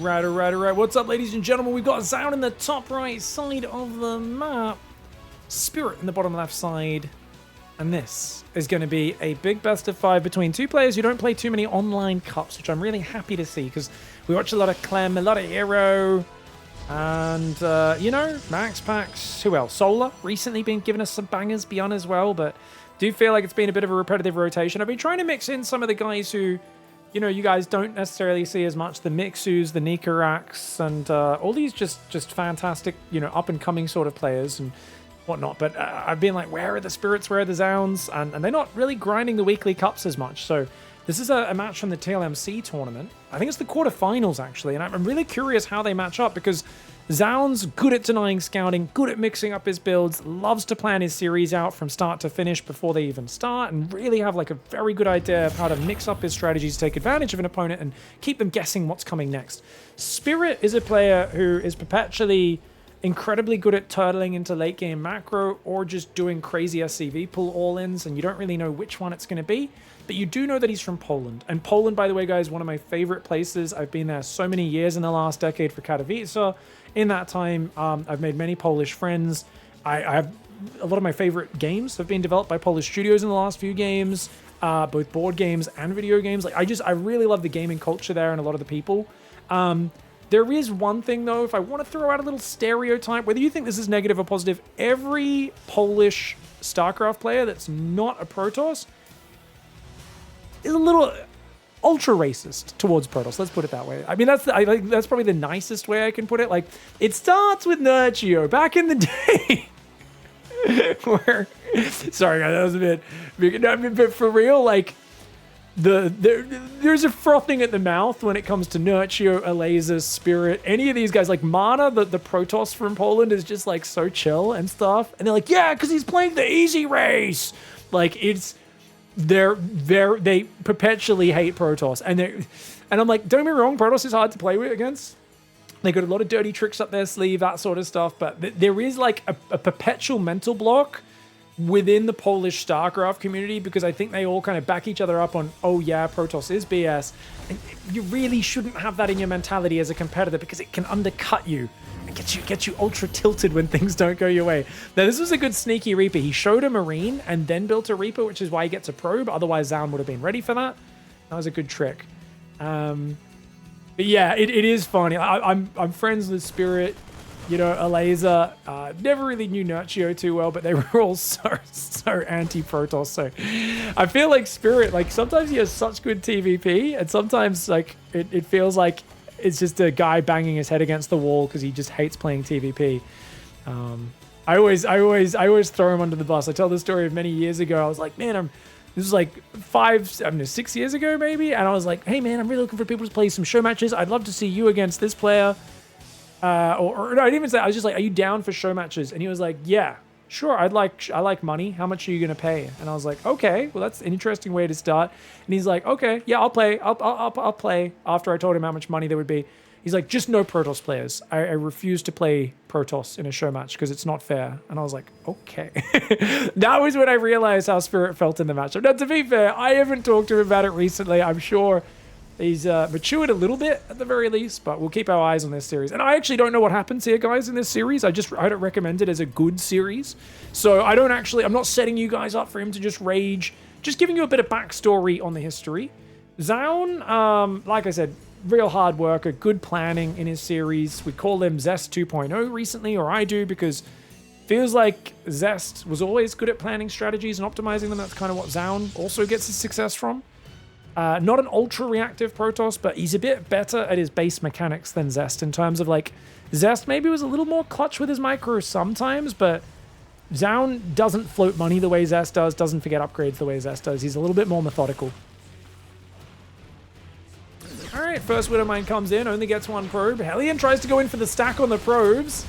Alright. What's up, ladies and gentlemen? We've got ZOUN in the top right side of the map, Spirit in the bottom left side, and this is going to be a big best of 5 between two players who don't play too many online cups, which I'm really happy to see, because we watch a lot of Clem, a lot of Hero, and, you know, Maxpax, who else? Solar, recently been giving us some bangers beyond as well, but do feel like it's been a bit of a repetitive rotation. I've been trying to mix in some of the guys who, you know, you guys don't necessarily see as much, the Mixus, the Nikaraks, and all these just fantastic, you know, up-and-coming sort of players and whatnot. But I've been like, where are the Spirits, where are the ZOUNs? And they're not really grinding the weekly cups as much. So this is a match from the TLMC tournament. I think it's the quarterfinals, actually, and I'm really curious how they match up, because ZOUN's good at denying scouting, good at mixing up his builds, loves to plan his series out from start to finish before they even start, and really have like a very good idea of how to mix up his strategies to take advantage of an opponent and keep them guessing what's coming next. Spirit is a player who is perpetually incredibly good at turtling into late game macro or just doing crazy SCV pull all-ins, and you don't really know which one it's going to be. But you do know that he's from Poland. And Poland, by the way, guys, one of my favorite places. I've been there so many years in the last decade for Katowice. In that time, I've made many Polish friends. I have a lot of my favorite games have been developed by Polish studios in the last few games, both board games and video games. Like I really love the gaming culture there and a lot of the people. There is one thing, though, if I want to throw out a little stereotype, whether you think this is negative or positive, every Polish StarCraft player that's not a Protoss is a little ultra racist towards Protoss. Let's put it that way. I mean, I think that's probably the nicest way I can put it. Like, it starts with Nurchio back in the day. Where, sorry guys, that was a bit big. I mean, but for real, like, there's a frothing at the mouth when it comes to Nurchio, Alaza, Spirit, any of these guys. Like Mana, the Protoss from Poland, is just like so chill and stuff. And they're like, yeah, because he's playing the easy race. Like, it's they perpetually hate Protoss, and I'm like, don't get me wrong, Protoss is hard to play with against. They got a lot of dirty tricks up their sleeve, that sort of stuff, but there is like a perpetual mental block within the Polish StarCraft community, because I think they all kind of back each other up on, oh yeah, Protoss is BS, and you really shouldn't have that in your mentality as a competitor, because it can undercut you and get you ultra tilted when things don't go your way. Now, this was a good sneaky Reaper. He showed a Marine and then built a Reaper, which is why he gets a probe. Otherwise, ZOUN would have been ready for that. That was a good trick. But yeah, it is funny. I'm friends with Spirit, you know, Alaza. Never really knew Nurchio too well, but they were all so anti-Protoss. So I feel like Spirit, like, sometimes he has such good TVP, and sometimes like it feels like it's just a guy banging his head against the wall because he just hates playing TVP. I always throw him under the bus. I tell the story of many years ago. I was like, man, this was like 6 years ago maybe, and I was like, hey man, I'm really looking for people to play some show matches. I'd love to see you against this player. Or no, I didn't even say. I was just like, are you down for show matches? And he was like, yeah, sure. I like money. How much are you gonna pay? And I was like, okay, well, that's an interesting way to start. And he's like, okay, yeah, I'll play. I'll play. After I told him how much money there would be, he's like, just no Protoss players. I refuse to play Protoss in a show match because it's not fair. And I was like, okay. That was when I realized how Spirit felt in the matchup. Now, to be fair, I haven't talked to him about it recently. I'm sure he's matured a little bit at the very least, but we'll keep our eyes on this series. And I actually don't know what happens here, guys, in this series. I don't recommend it as a good series. So I'm not setting you guys up for him to just rage. Just giving you a bit of backstory on the history. ZOUN, like I said, real hard worker, good planning in his series. We call him Zest 2.0 recently, or I do, because feels like Zest was always good at planning strategies and optimizing them. That's kind of what ZOUN also gets his success from. Not an ultra-reactive Protoss, but he's a bit better at his base mechanics than Zest in terms of, like, Zest maybe was a little more clutch with his micro sometimes, but ZOUN doesn't float money the way Zest does, doesn't forget upgrades the way Zest does. He's a little bit more methodical. All right, first Widowmine comes in, only gets one probe. Hellion tries to go in for the stack on the probes,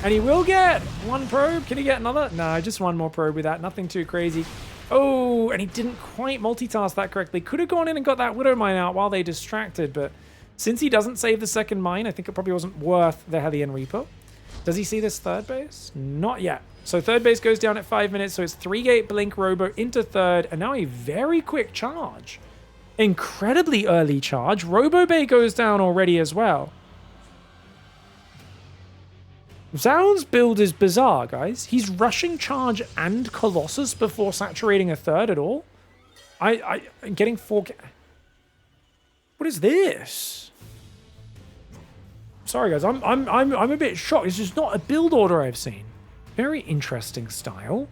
and he will get one probe. Can he get another? No, just one more probe with that. Nothing too crazy. Oh, and he didn't quite multitask that correctly. Could have gone in and got that Widowmine out while they distracted, but since he doesn't save the second mine, I think it probably wasn't worth the Hellion Reaper. Does he see this third base? Not yet. So third base goes down at 5 minutes, so it's 3-gate Blink Robo into third, and now a very quick charge. Incredibly early charge. Robo Bay goes down already as well. ZOUN's build is bizarre, guys. He's rushing charge and Colossus before saturating a third at all. I'm getting 4... What is this? Sorry, guys. I'm a bit shocked. It's just not a build order I've seen. Very interesting style.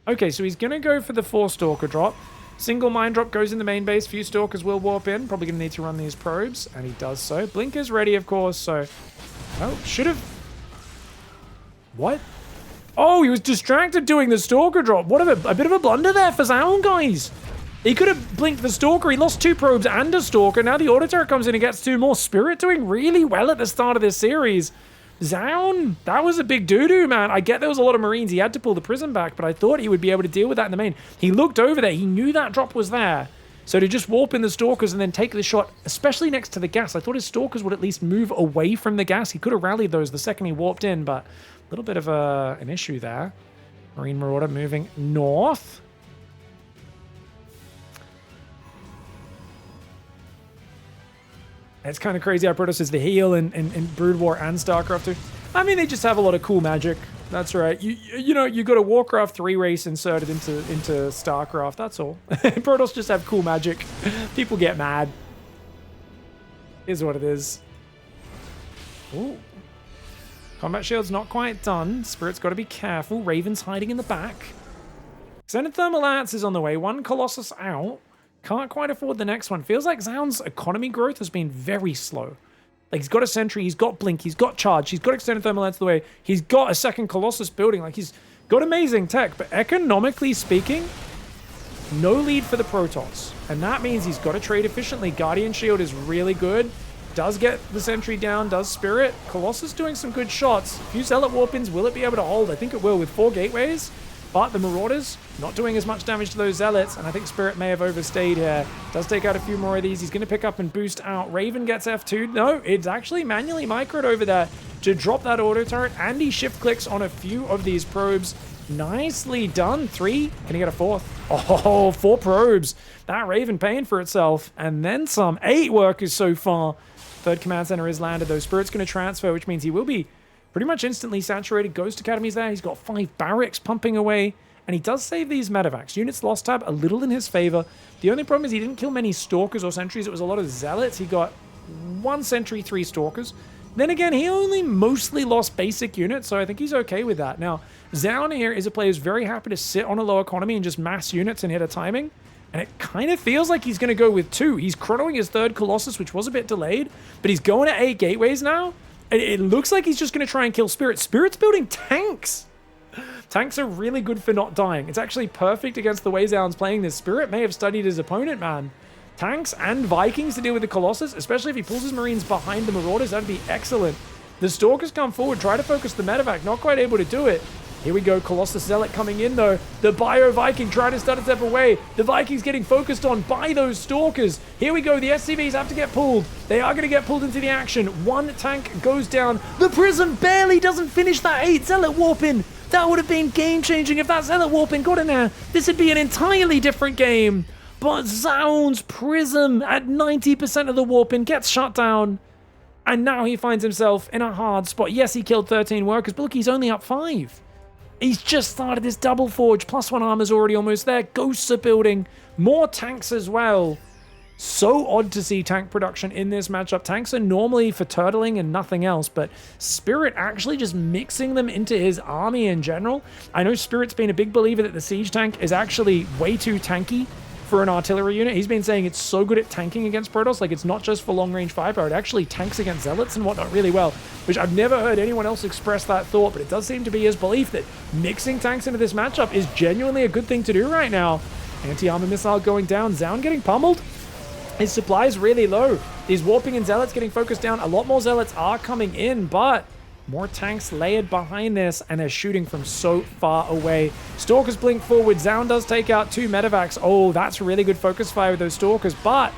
Okay, so he's going to go for the 4 Stalker drop. Single Mine Drop goes in the main base. Few Stalkers will warp in. Probably going to need to run these probes, and he does so. Blink is ready, of course, so... Oh, should have... What? Oh, he was distracted doing the Stalker drop. What a bit of a blunder there for ZOUN, guys. He could have blinked the Stalker. He lost 2 probes and a Stalker. Now the Auto Turret comes in and gets 2 more. Spirit doing really well at the start of this series. ZOUN, that was a big doo-doo, man. I get there was a lot of Marines. He had to pull the Prism back, but I thought he would be able to deal with that in the main. He looked over there. He knew that drop was there. So to just warp in the Stalkers and then take the shot, especially next to the gas, I thought his Stalkers would at least move away from the gas. He could have rallied those the second he warped in, but a little bit of an issue there. Marine Marauder moving north. It's kind of crazy how Protoss is the heal in Brood War and StarCraft 2. I mean, they just have a lot of cool magic. That's right. You know, you got a Warcraft 3 race inserted into StarCraft. That's all. Protoss just have cool magic. People get mad. Is what it is. Ooh. Combat Shield's not quite done. Spirit's got to be careful. Raven's hiding in the back. Xenothermal Lance is on the way. 1 Colossus out. Can't quite afford the next one. Feels like ZOUN's economy growth has been very slow. Like, he's got a Sentry, he's got Blink, he's got Charge, he's got Extended Thermal Lance the way, he's got a second Colossus building. Like, he's got amazing tech, but economically speaking, no lead for the Protoss. And that means he's got to trade efficiently. Guardian Shield is really good. Does get the Sentry down, does Spirit. Colossus doing some good shots. A few Zealot Warp-ins, will it be able to hold? I think it will with 4 gateways. But the Marauders not doing as much damage to those Zealots, and I think Spirit may have overstayed here. Does take out a few more of these. He's going to pick up and boost out. Raven gets F2'd. No, it's actually manually microed over there to drop that auto turret, and he shift clicks on a few of these probes. Nicely done. 3. Can he get a 4th? Oh, 4 probes. That Raven paying for itself. And then some. 8 workers so far. 3rd command center is landed, though. Spirit's going to transfer, which means he will be pretty much instantly saturated. Ghost Academy's there. He's got 5 barracks pumping away. And he does save these medevacs. Units lost tab a little in his favor. The only problem is he didn't kill many Stalkers or Sentries. It was a lot of Zealots. He got 1 Sentry, 3 Stalkers. Then again, he only mostly lost basic units, so I think he's okay with that. Now, ZOUN here is a player who's very happy to sit on a low economy and just mass units and hit a timing. And it kind of feels like he's going to go with 2. He's chronoing his 3rd Colossus, which was a bit delayed, but he's going at 8 gateways now. It looks like he's just going to try and kill Spirit. Spirit's building tanks. Tanks are really good for not dying. It's actually perfect against the way ZOUN's playing this. Spirit may have studied his opponent, man. Tanks and Vikings to deal with the Colossus, especially if he pulls his Marines behind the Marauders, that'd be excellent. The Stalkers come forward, try to focus the medevac, not quite able to do it. Here we go, Colossus Zealot coming in though. The Bio Viking trying to start a step away. The Vikings getting focused on by those Stalkers. Here we go, the SCVs have to get pulled. They are going to get pulled into the action. 1 tank goes down. The Prism barely doesn't finish that 8 Zealot warp-in. That would have been game-changing if that Zealot warp-in got in there. This would be an entirely different game. But ZOUN's Prism at 90% of the warp-in gets shut down. And now he finds himself in a hard spot. Yes, he killed 13 workers, but look, he's only up 5. He's just started this double forge. +1 armor's already almost there. Ghosts are building. More tanks as well. So odd to see tank production in this matchup. Tanks are normally for turtling and nothing else, but Spirit actually just mixing them into his army in general. I know Spirit's been a big believer that the siege tank is actually way too tanky for an artillery unit. He's been saying it's so good at tanking against Protoss, like it's not just for long-range firepower, it actually tanks against Zealots and whatnot really well, which I've never heard anyone else express that thought, but it does seem to be his belief that mixing tanks into this matchup is genuinely a good thing to do right now. Anti-armor missile going down, ZOUN getting pummeled. His supply is really low. These warping and Zealots getting focused down. A lot more Zealots are coming in, but more tanks layered behind this, and they're shooting from so far away. Stalkers blink forward. ZOUN does take out 2 medevacs. Oh, that's really good focus fire with those Stalkers, but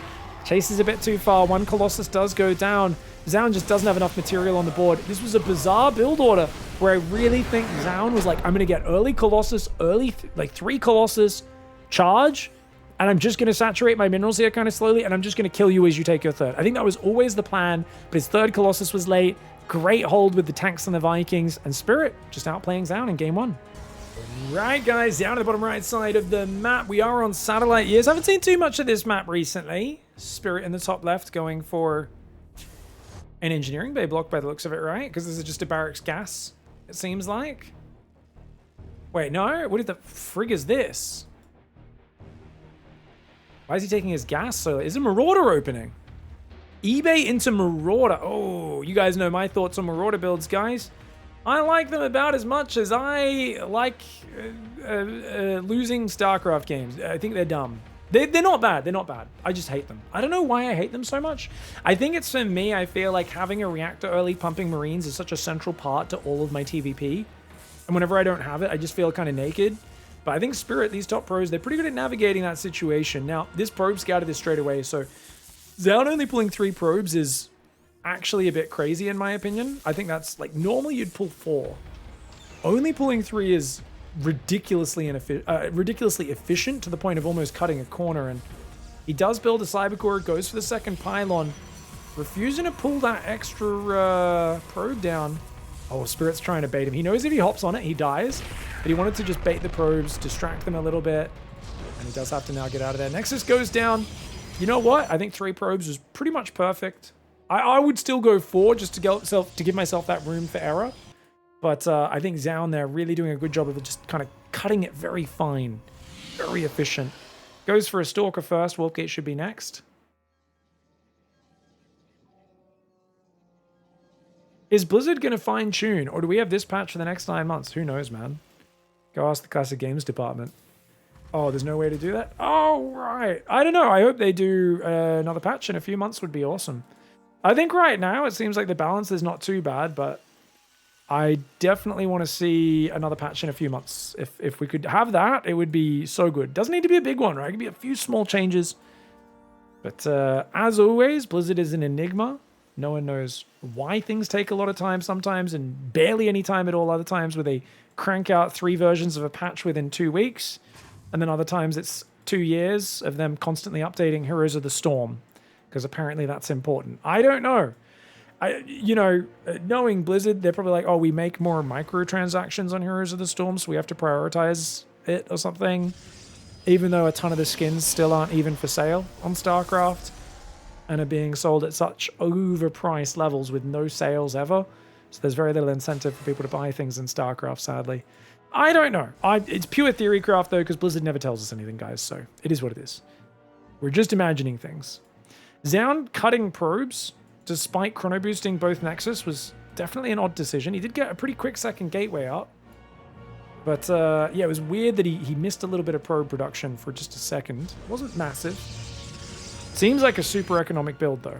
chases a bit too far. 1 Colossus does go down. ZOUN just doesn't have enough material on the board. This was a bizarre build order where I really think ZOUN was like, I'm going to get early Colossus, like 3 Colossus, charge, and I'm just going to saturate my minerals here kind of slowly, and I'm just going to kill you as you take your third. I think that was always the plan, but his third Colossus was late. Great hold with the tanks and the Vikings, and Spirit just outplaying ZOUN in game 1. Right, guys, down at the bottom right side of the map, we are on Satellite Years. I haven't seen too much of this map recently. Spirit in the top left going for an engineering bay block by the looks of it, right? Because this is just a barracks gas, it seems like. Wait, no? What the frig is this? Why is he taking his gas so? Is a Marauder opening? eBay into Marauder. Oh, you guys know my thoughts on Marauder builds, guys. I like them about as much as I like losing StarCraft games. I think they're dumb. They're not bad. They're not bad. I just hate them. I don't know why I hate them so much. I think it's for me, I feel like having a reactor early pumping Marines is such a central part to all of my TVP. And whenever I don't have it, I just feel kind of naked. But I think Spirit, these top pros, they're pretty good at navigating that situation. Now, this probe scouted this straight away, so ZOUN only pulling 3 probes is actually a bit crazy in my opinion. I think that's like, normally you'd pull 4. Only pulling 3 is ridiculously efficient to the point of almost cutting a corner. And he does build a Cybercore, goes for the second pylon, refusing to pull that extra probe down. Oh, Spirit's trying to bait him. He knows if he hops on it, he dies. But he wanted to just bait the probes, distract them a little bit. And he does have to now get out of there. Nexus goes down. You know what? I think 3 probes was pretty much perfect. I would still go 4 just to give myself that room for error. But I think ZOUN there really doing a good job of just kind of cutting it very fine. Very efficient. Goes for a Stalker first. Wolfgate should be next. Is Blizzard going to fine-tune, or do we have this patch for the next 9 months? Who knows, man? Go ask the Classic Games department. Oh, there's no way to do that? Oh, right. I don't know. I hope they do another patch in a few months would be awesome. I think right now it seems like the balance is not too bad, but I definitely want to see another patch in a few months. If we could have that, it would be so good. Doesn't need to be a big one, right? It could be a few small changes. But as always, Blizzard is an enigma. No one knows why things take a lot of time sometimes and barely any time at all other times, where they crank out 3 versions of a patch within 2 weeks. And then other times it's 2 years of them constantly updating Heroes of the Storm, because apparently that's important. I don't know. Knowing Blizzard, they're probably like, oh, we make more microtransactions on Heroes of the Storm, so we have to prioritize it or something. Even though a ton of the skins still aren't even for sale on StarCraft and are being sold at such overpriced levels with no sales ever. So there's very little incentive for people to buy things in StarCraft, sadly. I don't know. It's pure theory craft, though, because Blizzard never tells us anything, guys, so it is what it is. We're just imagining things. ZOUN cutting probes, despite chrono boosting both Nexus, was definitely an odd decision. He did get a pretty quick second gateway up. But, yeah, it was weird that he missed a little bit of probe production for just a second. It wasn't massive. Seems like a super economic build, though.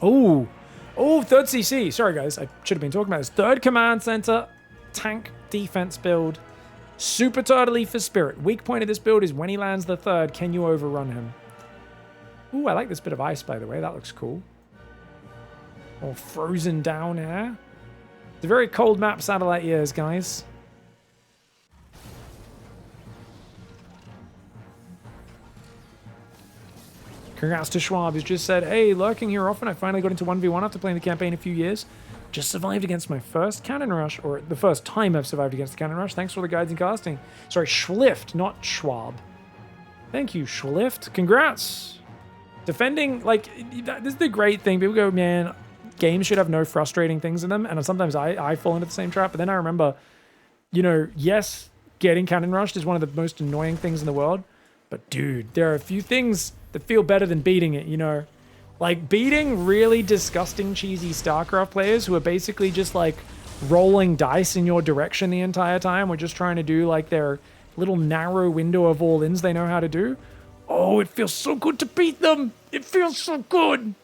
Oh, third CC. Sorry, guys. I should have been talking about this. Third command center, tank defense build. Super turtley for Spirit. Weak point of this build is when he lands the third, can you overrun him? Ooh, I like this bit of ice, by the way. That looks cool. Or frozen down air. It's a very cold map, Satellite Years, guys. Congrats to Schwab, who's just said, hey, lurking here often. I finally got into 1v1 after playing the campaign a few years. Just survived against my first cannon rush, or the first time I've survived against the cannon rush. Thanks for the guides and casting. Sorry, Schlift, not Schwab. Thank you, Schlift. Congrats. Defending, like, this is the great thing. People go, man, games should have no frustrating things in them. And sometimes I fall into the same trap. But then I remember, yes, getting cannon rushed is one of the most annoying things in the world. But dude, there are a few things that feel better than beating it, Like beating really disgusting, cheesy StarCraft players who are basically just like rolling dice in your direction the entire time. We're just trying to do like their little narrow window of all-ins they know how to do. Oh, it feels so good to beat them. It feels so good.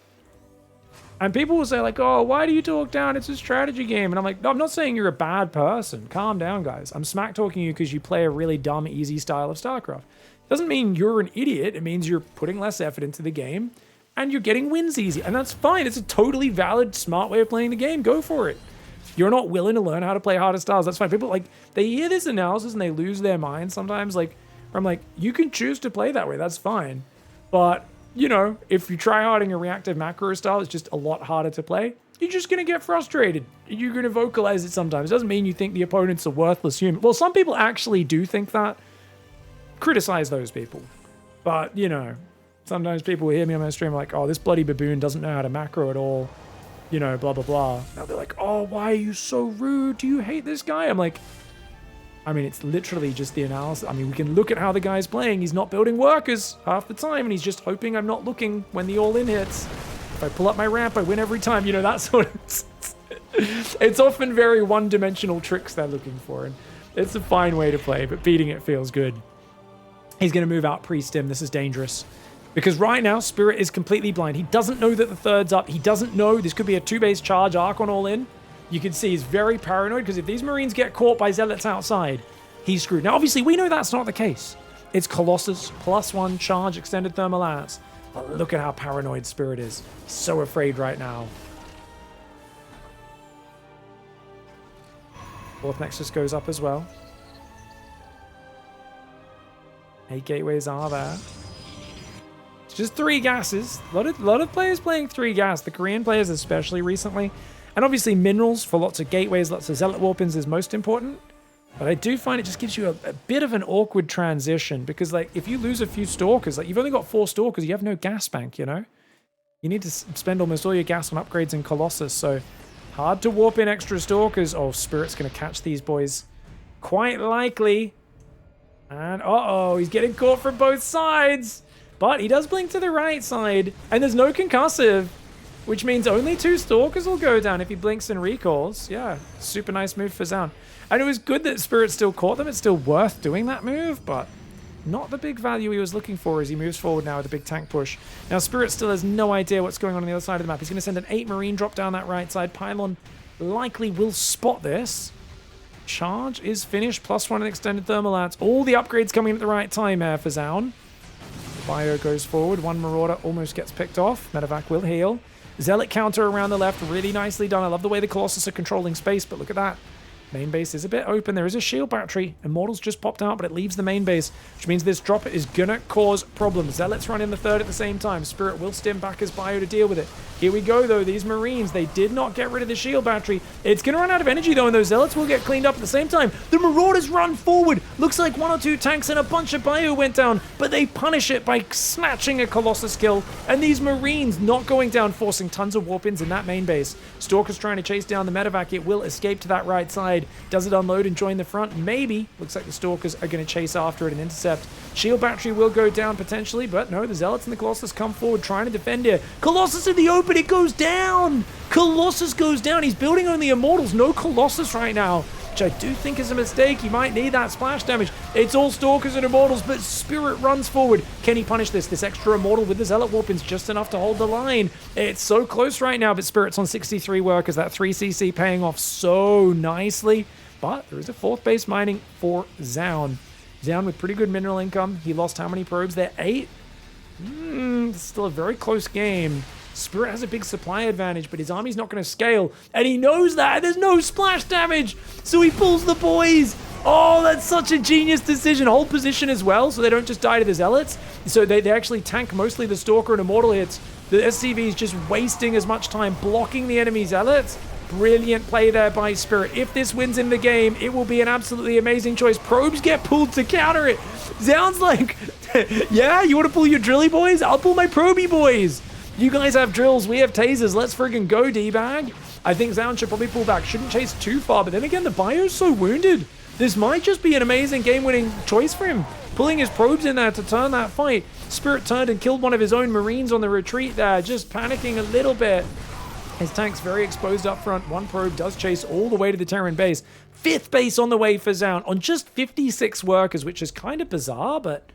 And people will say like, oh, why do you talk down? It's a strategy game. And I'm like, no, I'm not saying you're a bad person. Calm down, guys. I'm smack talking you because you play a really dumb, easy style of StarCraft. Doesn't mean you're an idiot. It means you're putting less effort into the game and you're getting wins easy. And that's fine. It's a totally valid, smart way of playing the game. Go for it. You're not willing to learn how to play harder styles. That's fine. People, like, they hear this analysis and they lose their mind sometimes. Like, Where I'm like, you can choose to play that way, that's fine. But, you know, if you try harding a reactive macro style, it's just a lot harder to play. You're just going to get frustrated. You're going to vocalize it sometimes. It doesn't mean you think the opponent's a worthless human. Well, some people actually do think that. Criticize those people. But, you know, sometimes people will hear me on my stream like, oh, this bloody baboon doesn't know how to macro at all. You know, blah, blah, blah. Now they're like, oh, why are you so rude? Do you hate this guy? I'm like, I mean, it's literally just the analysis. I mean, we can look at how the guy's playing. He's not building workers half the time, and he's just hoping I'm not looking when the all-in hits. If I pull up my ramp, I win every time. You know, that sort of... It's often very one-dimensional tricks they're looking for, and it's a fine way to play, but beating it feels good. He's going to move out pre-stim. This is dangerous. Because right now, Spirit is completely blind. He doesn't know that the third's up. He doesn't know this could be a 2-base charge arc on all-in. You can see he's very paranoid, because if these Marines get caught by Zealots outside, he's screwed. Now, obviously, we know that's not the case. It's Colossus, +1 charge, extended thermal lance. But look at how paranoid Spirit is. He's so afraid right now. Fourth Nexus goes up as well. 8 gateways are there. It's just 3 gases. A lot of players playing 3 gas. The Korean players especially recently. And obviously minerals for lots of gateways, lots of Zealot Warpins is most important. But I do find it just gives you a bit of an awkward transition. Because like if you lose a few Stalkers, like you've only got 4 Stalkers, you have no gas bank, you know? You need to spend almost all your gas on upgrades in Colossus. So hard to warp in extra Stalkers. Oh, Spirit's going to catch these boys. Quite likely. And uh-oh, he's getting caught from both sides. But he does blink to the right side. And there's no concussive. Which means only 2 Stalkers will go down if he blinks and recalls. Yeah, super nice move for ZOUN. And it was good that Spirit still caught them. It's still worth doing that move, but not the big value he was looking for as he moves forward now with a big tank push. Now, Spirit still has no idea what's going on the other side of the map. He's going to send an 8 Marine drop down that right side. Pylon likely will spot this. Charge is finished. +1 in extended thermal lance. All the upgrades coming at the right time here for ZOUN. Bio goes forward. 1 Marauder almost gets picked off. Medevac will heal. Zealot counter around the left, really nicely done. I love the way the Colossus are controlling space, but look at that. Main base is a bit open. There is a shield battery. Immortals just popped out, but it leaves the main base, which means this drop is gonna cause problems. Zealots run in the third at the same time. Spirit will stim back as Bio to deal with it. Here we go, though. These Marines, they did not get rid of the shield battery. It's gonna run out of energy, though, and those Zealots will get cleaned up at the same time. The Marauders run forward. Looks like 1 or 2 tanks and a bunch of Bio went down, but they punish it by snatching a Colossus kill. And these Marines not going down, forcing tons of warp-ins in that main base. Stalker's trying to chase down the medevac. It will escape to that right side. Does it unload and join the front? Maybe. Looks like the Stalkers are going to chase after it and intercept. Shield battery will go down potentially, but no, the Zealots and the Colossus come forward trying to defend here. Colossus in the open, it goes down! Colossus goes down. He's building only Immortals, no Colossus right now, which I do think is a mistake. He might need that splash damage. It's all Stalkers and Immortals, but Spirit runs forward. Can he punish this? This extra Immortal with the Zealot Warpin's just enough to hold the line. It's so close right now, but Spirit's on 63 workers. That 3cc paying off so nicely. But there is a 4th base mining for ZOUN. ZOUN with pretty good mineral income. He lost how many probes there? 8? Still a very close game. Spirit has a big supply advantage, but his army's not going to scale. And he knows that. There's no splash damage. So he pulls the boys. Oh, that's such a genius decision. Hold position as well, so they don't just die to the Zealots. So they actually tank mostly the Stalker and Immortal hits. The SCV is just wasting as much time blocking the enemy Zealots. Brilliant play there by Spirit. If this wins in the game, it will be an absolutely amazing choice. Probes get pulled to counter it. Sounds like, yeah, you want to pull your drilly boys? I'll pull my probey boys. You guys have drills, we have tasers. Let's friggin' go, D-bag. I think ZOUN should probably pull back. Shouldn't chase too far, but then again, the Bio's so wounded. This might just be an amazing game-winning choice for him. Pulling his probes in there to turn that fight. Spirit turned and killed one of his own Marines on the retreat there, just panicking a little bit. His tank's very exposed up front. 1 probe does chase all the way to the Terran base. 5th base on the way for ZOUN on just 56 workers, which is kind of bizarre, but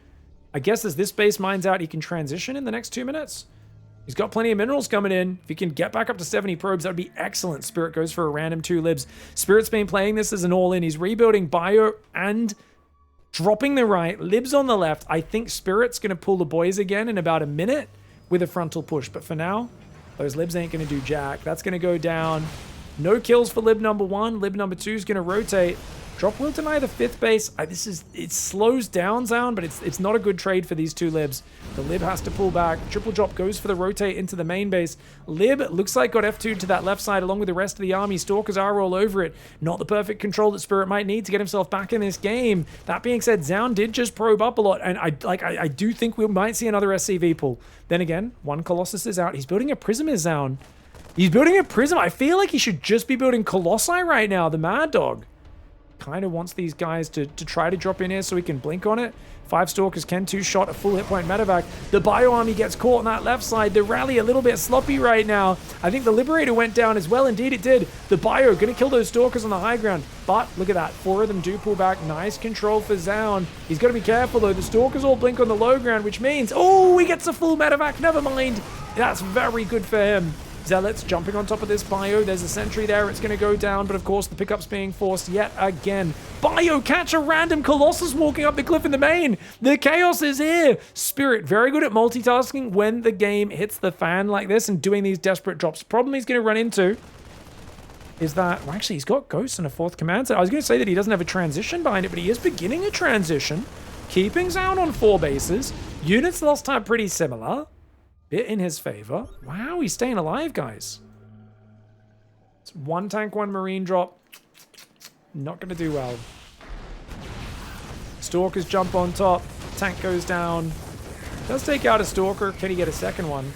I guess as this base mines out, he can transition in the next 2 minutes. He's got plenty of minerals coming in. If he can get back up to 70 probes, that would be excellent. Spirit goes for a random 2 libs. Spirit's been playing this as an all-in. He's rebuilding Bio and dropping the right. Libs on the left. I think Spirit's going to pull the boys again in about a minute with a frontal push. But for now, those libs ain't going to do jack. That's going to go down. No kills for lib number 1. Lib number 2 is going to rotate. Drop will deny the 5th base. It slows down ZOUN, but it's not a good trade for these two libs. The lib has to pull back. Triple drop goes for the rotate into the main base. Lib looks like got F2'd to that left side along with the rest of the army. Stalkers are all over it. Not the perfect control that Spirit might need to get himself back in this game. That being said, ZOUN did just probe up a lot, and I do think we might see another SCV pull. Then again, one Colossus is out. He's building a Prism is ZOUN. He's building a Prism. I feel like he should just be building Colossi right now, the Mad Dog. Kind of wants these guys to try to drop in here so he can blink on it. 5 Stalkers can 2-shot a full hit point medevac. The Bio Army gets caught on that left side. The rally a little bit sloppy right now. I think the Liberator went down as well. Indeed it did. The Bio going to kill those Stalkers on the high ground. But look at that. 4 of them do pull back. Nice control for ZOUN. He's got to be careful though. The Stalkers all blink on the low ground, which means, oh, he gets a full medevac. Never mind. That's very good for him. Zealots jumping on top of this Bio. There's a sentry there. It's going to go down, but of course the pickup's being forced yet again. Bio catch a random Colossus walking up the cliff in the main. The chaos is here. Spirit very good at multitasking when the game hits the fan like this and doing these desperate drops. Problem he's going to run into is that, well, actually he's got Ghosts and a 4th command set. I was going to say that he doesn't have a transition behind it, but he is beginning a transition. Keeping ZOUN on 4 bases. Units last time pretty similar. Bit in his favor. Wow, he's staying alive, guys. It's 1 tank, 1 marine drop. Not going to do well. Stalkers jump on top. Tank goes down. Does take out a Stalker. Can he get a second one?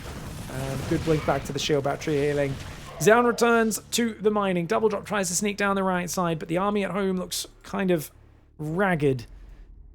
Good blink back to the shield battery healing. ZOUN returns to the mining. Double drop tries to sneak down the right side, but the army at home looks kind of ragged.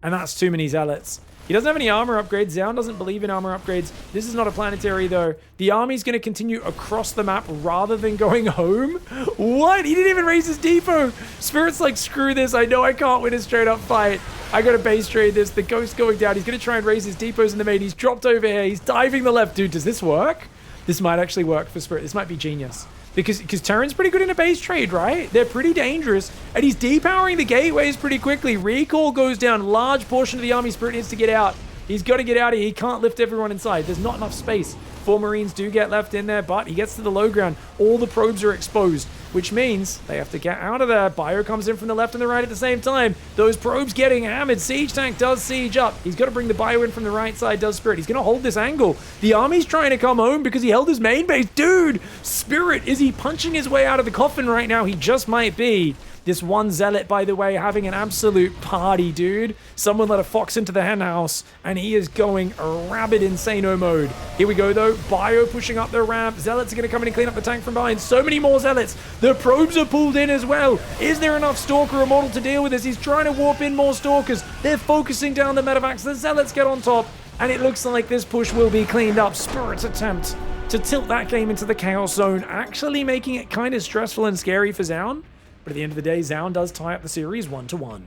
And that's too many Zealots. He doesn't have any armor upgrades. ZOUN doesn't believe in armor upgrades. This is not a planetary, though. The army's going to continue across the map rather than going home. What? He didn't even raise his depot. Spirit's like, screw this. I know I can't win a straight-up fight. I got to base trade this. The Ghost going down. He's going to try and raise his depots in the main. He's dropped over here. He's diving the left. Dude, does this work? This might actually work for Spirit. This might be genius. Because Terran's pretty good in a base trade, right? They're pretty dangerous. And he's depowering the gateways pretty quickly. Recall goes down. Large portion of the army. Spirit needs to get out. He's got to get out of here. He can't lift everyone inside. There's not enough space. 4 Marines do get left in there, but he gets to the low ground. All the probes are exposed, which means they have to get out of there. Bio comes in from the left and the right at the same time. Those probes getting hammered. Siege tank does siege up. He's got to bring the Bio in from the right side, does Spirit. He's going to hold this angle. The army's trying to come home because he held his main base. Dude, Spirit, is he punching his way out of the coffin right now? He just might be. This one Zealot, by the way, having an absolute party, dude. Someone let a fox into the henhouse, and he is going rabid insano mode. Here we go, though. Bio pushing up the ramp. Zealots are going to come in and clean up the tank from behind. So many more Zealots. The probes are pulled in as well. Is there enough Stalker Immortal to deal with this? He's trying to warp in more Stalkers. They're focusing down the medevacs. The Zealots get on top, and it looks like this push will be cleaned up. Spirit's attempt to tilt that game into the Chaos Zone, actually making it kind of stressful and scary for ZOUN. But at the end of the day, ZOUN does tie up the series 1-1.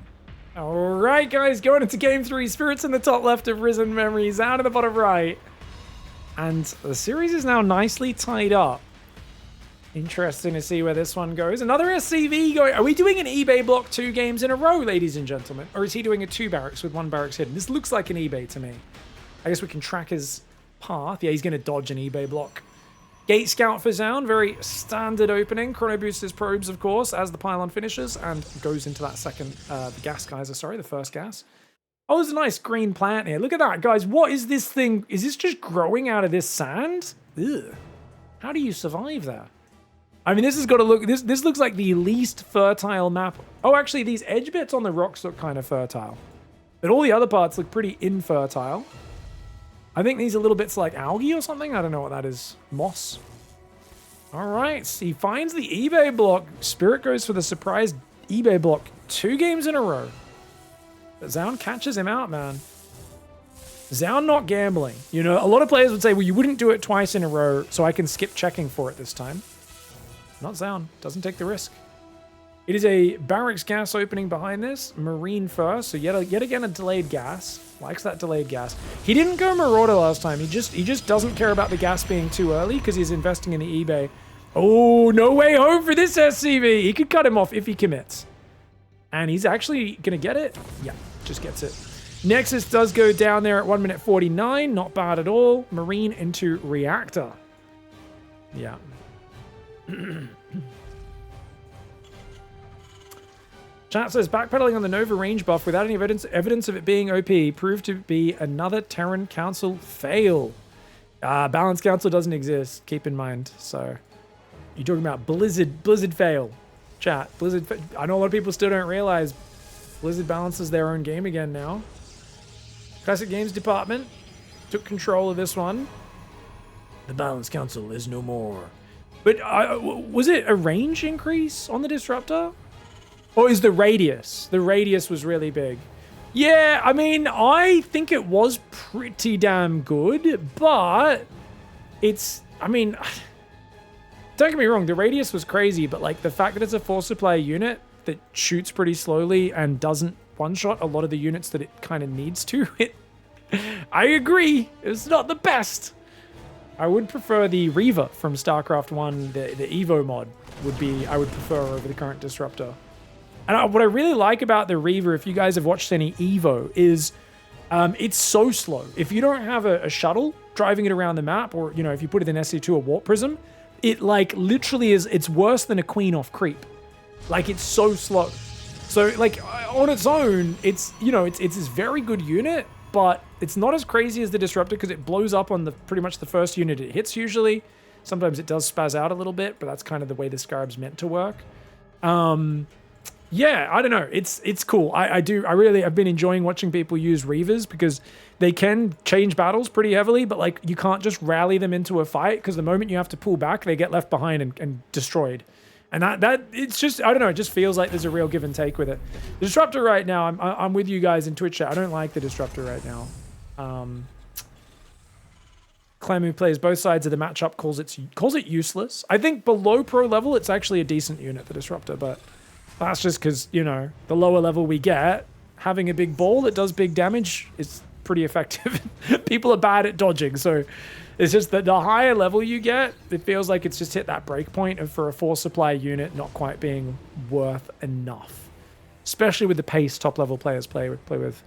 All right, guys, going into game 3. Spirit's in the top left of Risen Memory, ZOUN in the bottom right. And the series is now nicely tied up. Interesting to see where this one goes. Another SCV going. Are we doing an eBay block 2 games in a row, ladies and gentlemen? Or is he doing a 2 barracks with 1 barracks hidden? This looks like an eBay to me. I guess we can track his path. Yeah, he's going to dodge an eBay block. Gate Scout for ZOUN, very standard opening. Chrono boosts his probes, of course, as the pylon finishes and goes into that second, the gas geyser, sorry, the first gas. Oh, there's a nice green plant here. Look at that, guys. What is this thing? Is this just growing out of this sand? Ugh. How do you survive that? I mean, this has got to look, this looks like the least fertile map. Oh, actually, these edge bits on the rocks look kind of fertile. But all the other parts look pretty infertile. I think these are little bits like algae or something. I don't know what that is. Moss. All right. He finds the eBay block. Spirit goes for the surprise eBay block 2 games in a row. But ZOUN catches him out, man. ZOUN not gambling. You know, a lot of players would say, well, you wouldn't do it twice in a row, so I can skip checking for it this time. Not ZOUN. Doesn't take the risk. It is a barracks gas opening behind this. Marine first, so yet again a delayed gas. Likes that delayed gas. He didn't go Marauder last time. He just doesn't care about the gas being too early because he's investing in the eBay. Oh, no way home for this SCV. He could cut him off if he commits. And he's actually going to get it. Yeah, just gets it. Nexus does go down there at 1 minute 49. Not bad at all. Marine into Reactor. Yeah. Chat says, backpedaling on the Nova range buff without any evidence of it being OP proved to be another Terran Council fail. Balance Council doesn't exist, keep in mind. So, you're talking about Blizzard fail. Chat, I know a lot of people still don't realize Blizzard balances their own game again now. Classic Games Department took control of this one. The Balance Council is no more. But was it a range increase on the Disruptor? Or is the radius? The radius was really big. Yeah, I mean, I think it was pretty damn good, but it's, I mean, don't get me wrong, the radius was crazy, but like the fact that it's a force supply unit that shoots pretty slowly and doesn't one-shot a lot of the units that it kind of needs to, I agree, it's not the best. I would prefer the Reaver from StarCraft 1, the Evo mod would be, I would prefer over the current Disruptor. And what I really like about the Reaver, if you guys have watched any Evo, is it's so slow. If you don't have a shuttle driving it around the map, or, you know, if you put it in SC2 or Warp Prism, it like literally is, it's worse than a Queen off creep. Like, it's so slow. So like on its own, it's, you know, it's this very good unit, but it's not as crazy as the Disruptor because it blows up on the pretty much the first unit it hits usually. Sometimes it does spaz out a little bit, but that's kind of the way the Scarab's meant to work. Yeah, I don't know. It's cool. I've been enjoying watching people use Reavers because they can change battles pretty heavily, but like you can't just rally them into a fight because the moment you have to pull back, they get left behind and destroyed. And that it's just, I don't know, it just feels like there's a real give and take with it. The Disruptor right now, I'm with you guys in Twitch chat. I don't like the Disruptor right now. Clem, who plays both sides of the matchup, calls it useless. I think below pro level, it's actually a decent unit, the Disruptor, but that's just because, you know, the lower level we get, having a big ball that does big damage is pretty effective. People are bad at dodging, so it's just that the higher level you get, it feels like it's just hit that break point of for a force supply unit not quite being worth enough. Especially with the pace top level players play with.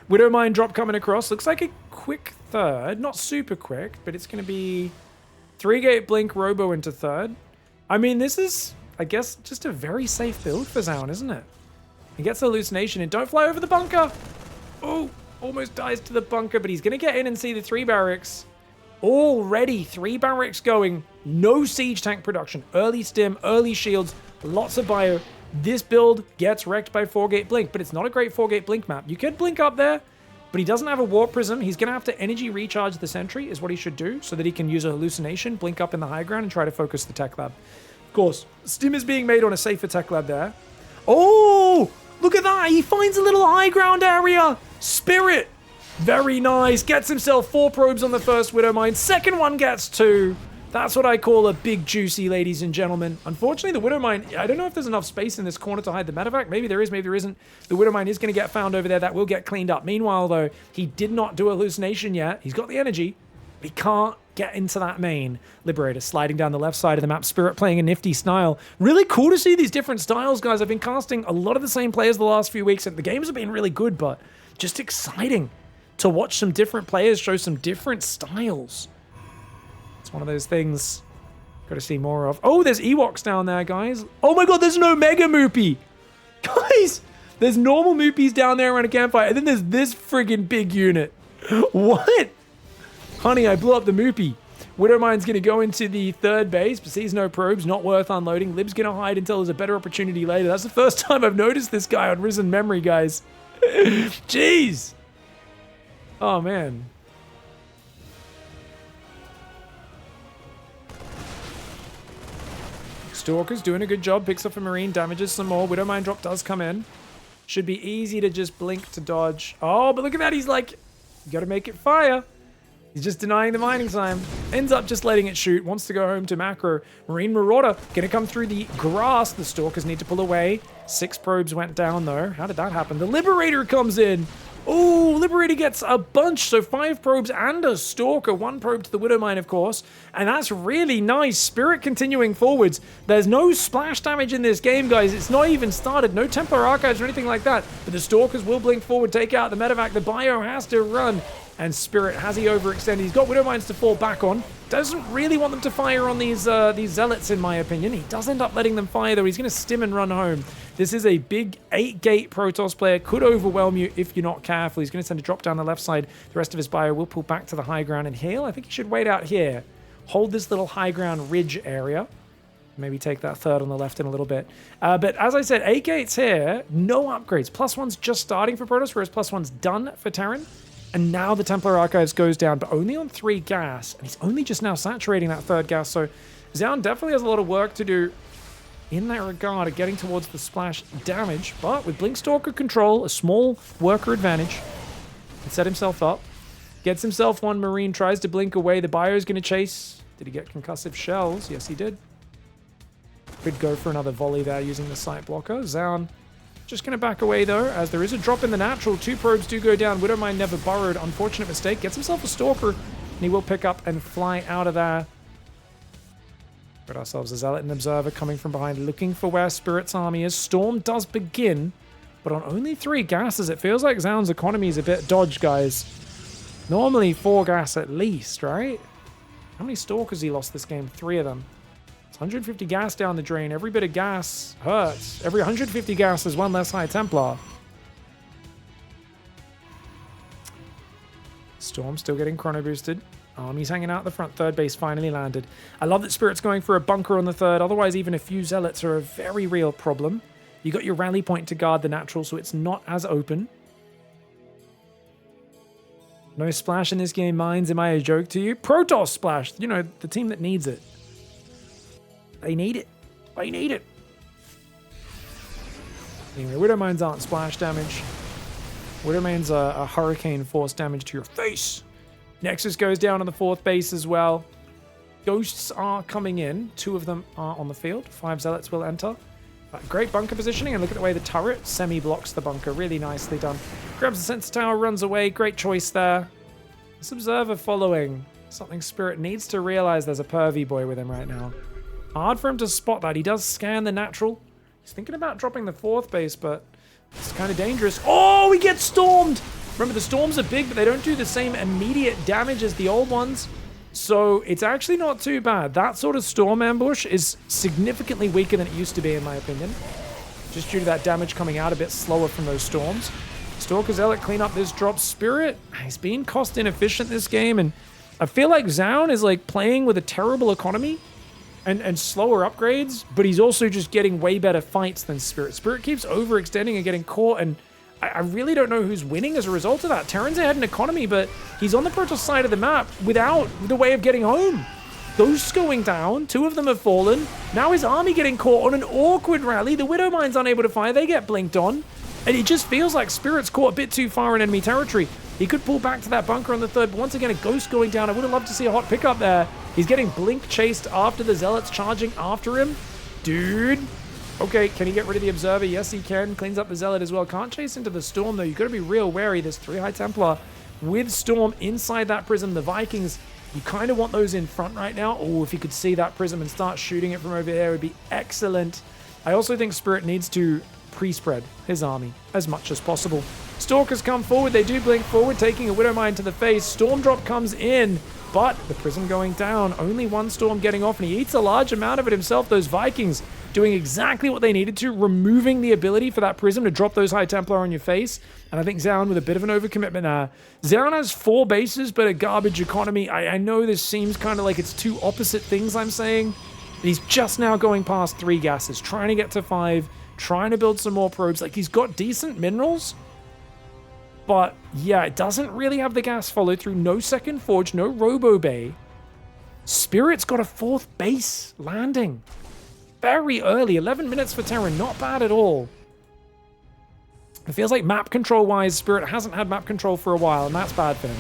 Widowmine drop coming across. Looks like a quick third. Not super quick, but it's going to be 3-gate blink robo into third. I mean, this is, I guess, just a very safe build for ZOUN, isn't it? He gets hallucination and don't fly over the bunker. Oh, almost dies to the bunker, but he's going to get in and see the 3 barracks. Already 3 barracks going. No siege tank production. Early stim, early shields, lots of bio. This build gets wrecked by 4-gate blink, but it's not a great 4-gate blink map. You could blink up there, but he doesn't have a warp prism. He's going to have to energy recharge the sentry is what he should do so that he can use a hallucination, blink up in the high ground, and try to focus the tech lab. Of course, stim is being made on a safer tech lab there. Oh, look at that. He finds a little high ground area. Spirit. Very nice. Gets himself 4 probes on the first Widowmine. Second one gets 2. That's what I call a big juicy, ladies and gentlemen. Unfortunately, the Widowmine, I don't know if there's enough space in this corner to hide the medevac. Maybe there is, maybe there isn't. The Widowmine is going to get found over there. That will get cleaned up. Meanwhile, though, he did not do a hallucination yet. He's got the energy. He can't get into that main. Liberator sliding down the left side of the map. Spirit playing a nifty style. Really cool to see these different styles, guys. I've been casting a lot of the same players the last few weeks, and the games have been really good, but just exciting to watch some different players show some different styles. It's one of those things got to see more of. Oh, there's Ewoks down there, guys. Oh my god, there's no Mega Moopy. Guys, there's normal Moopies down there around a campfire, and then there's this friggin' big unit. What? Honey, I blew up the Moopy. Widowmine's going to go into the third base, but sees no probes, not worth unloading. Lib's going to hide until there's a better opportunity later. That's the first time I've noticed this guy on Risen Memory, guys. Jeez. Oh, man. Stalker's doing a good job. Picks up a Marine, damages some more. Widowmine drop does come in. Should be easy to just blink to dodge. Oh, but look at that. He's like, you got to make it fire. He's just denying the mining time. Ends up just letting it shoot. Wants to go home to macro. Marine Marauder going to come through the grass. The Stalkers need to pull away. 6 probes went down, though. How did that happen? The Liberator comes in. Oh, Liberator gets a bunch. So 5 probes and a Stalker. 1 probe to the Widowmine, of course. And that's really nice. Spirit continuing forwards. There's no splash damage in this game, guys. It's not even started. No Templar Archives or anything like that. But the Stalkers will blink forward, take out the medevac. The bio has to run. And Spirit, has he overextended? He's got Widow Mines to fall back on. Doesn't really want them to fire on these Zealots, in my opinion. He does end up letting them fire, though. He's going to stim and run home. This is a big 8-gate Protoss player. Could overwhelm you if you're not careful. He's going to send a drop down the left side. The rest of his bio will pull back to the high ground and heal. I think he should wait out here. Hold this little high ground ridge area. Maybe take that third on the left in a little bit. But as I said, 8 gates here. No upgrades. +1's just starting for Protoss, whereas +1's done for Terran. And now the Templar Archives goes down, but only on 3 gas. And he's only just now saturating that 3rd gas. So ZOUN definitely has a lot of work to do in that regard of getting towards the splash damage. But with Blinkstalker control, a small worker advantage, he set himself up. Gets himself 1 Marine, tries to blink away. The bio's going to chase. Did he get concussive shells? Yes, he did. Could go for another volley there using the sight blocker. ZOUN just going to back away, though, as there is a drop in the natural. 2 probes do go down. Widowmine never burrowed. Unfortunate mistake. Gets himself a Stalker, and he will pick up and fly out of there. Got ourselves a Zealot and Observer coming from behind, looking for where Spirit's army is. Storm does begin, but on only 3 gases, it feels like ZOUN's economy is a bit dodged, guys. Normally 4 gas at least, right? How many Stalkers he lost this game? 3 of them. 150 gas down the drain. Every bit of gas hurts. Every 150 gas is 1 less High Templar. Storm still getting chrono boosted. Army's hanging out the front. 3rd base finally landed. I love that Spirit's going for a bunker on the 3rd. Otherwise, even a few Zealots are a very real problem. You got your rally point to guard the natural, so it's not as open. No splash in this game, Mines. Am I a joke to you? Protoss splash. You know, the team that needs it. They need it. They need it. Anyway, Widow Mines aren't splash damage. Widow Mines are a hurricane force damage to your face. Nexus goes down on the 4th base as well. Ghosts are coming in. 2 of them are on the field. 5 Zealots will enter. Great bunker positioning, and look at the way the turret semi-blocks the bunker. Really nicely done. Grabs the sensor tower, runs away. Great choice there. This Observer following. Something Spirit needs to realize there's a pervy boy with him right now. Hard for him to spot that. He does scan the natural. He's thinking about dropping the 4th base, but it's kind of dangerous. Oh, he gets stormed! Remember, the storms are big, but they don't do the same immediate damage as the old ones. So it's actually not too bad. That sort of storm ambush is significantly weaker than it used to be, in my opinion. Just due to that damage coming out a bit slower from those storms. Stalker Zealot clean up this drop. Spirit, he's been cost inefficient this game, and I feel like ZOUN is like playing with a terrible economy. And slower upgrades, but he's also just getting way better fights than Spirit. Spirit keeps overextending and getting caught, and I really don't know who's winning as a result of that. Terran's ahead in economy, but he's on the Protoss side of the map without the way of getting home. Ghosts going down. 2 of them have fallen. Now his army getting caught on an awkward rally. The Widow Mine's unable to fire. They get blinked on. And it just feels like Spirit's caught a bit too far in enemy territory. He could pull back to that bunker on the 3rd, but once again, a Ghost going down. I would have loved to see a hot pickup there. He's getting blink chased after the Zealots charging after him. Dude. Okay, can he get rid of the Observer? Yes, he can. Cleans up the Zealot as well. Can't chase into the Storm, though. You've got to be real wary. There's 3 High Templar with Storm inside that prism. The Vikings, you kind of want those in front right now. Oh, if you could see that prism and start shooting it from over there, it would be excellent. I also think Spirit needs to pre-spread his army as much as possible. Stalkers come forward. They do blink forward, taking a Widow Mine to the face. Storm drop comes in, but the prism going down. Only 1 Storm getting off, and he eats a large amount of it himself. Those Vikings doing exactly what they needed to, removing the ability for that prism to drop those High Templar on your face. And I think ZOUN with a bit of an overcommitment there. ZOUN has 4 bases, but a garbage economy. I know this seems kind of like it's 2 opposite things I'm saying. But he's just now going past 3 gases, trying to get to 5, trying to build some more probes. Like, he's got decent minerals, but yeah, it doesn't really have the gas follow through. No second forge, no robo bay. Spirit's got a 4th base landing very early. 11 minutes for Terran, not bad at all. It feels like map control wise, Spirit hasn't had map control for a while, and that's bad for him.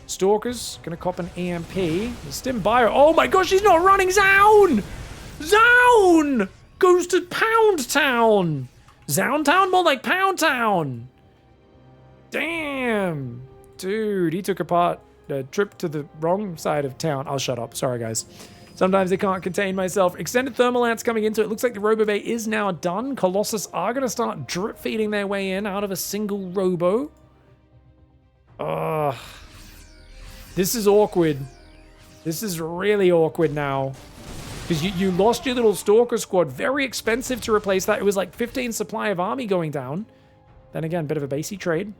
Stalkers gonna cop an EMP. The Stim Bio. Oh my gosh, he's not running. ZOUN! ZOUN goes to Pound Town. ZOUN Town, more like Pound Town. Damn. Dude, he took a trip to the wrong side of town. I'll shut up. Sorry, guys. Sometimes I can't contain myself. Extended Thermal Lance coming into it. Looks like the Robo Bay is now done. Colossus are going to start drip feeding their way in out of a single Robo. Ugh. This is awkward. This is really awkward now. Because you lost your little Stalker squad. Very expensive to replace that. It was like 15 supply of army going down. Then again, bit of a basey trade.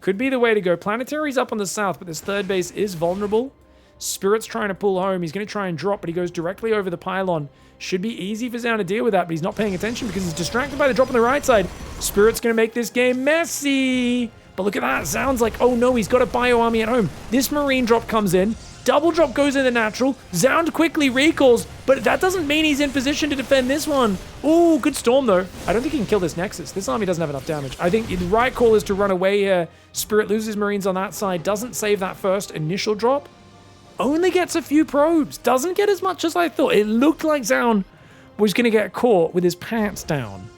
Could be the way to go. Planetary's up on the south, but this third base is vulnerable. Spirit's trying to pull home. He's going to try and drop, but he goes directly over the pylon. Should be easy for ZOUN to deal with that, but he's not paying attention because he's distracted by the drop on the right side. Spirit's going to make this game messy. But look at that. ZOUN's like, oh no, he's got a bio army at home. This marine drop comes in. Double drop goes in the natural. ZOUN quickly recalls, but that doesn't mean he's in position to defend this one. Ooh, good storm though. I don't think he can kill this Nexus. This army doesn't have enough damage. I think the right call is to run away here. Spirit loses marines on that side. Doesn't save that first initial drop. Only gets a few probes. Doesn't get as much as I thought. It looked like ZOUN was going to get caught with his pants down.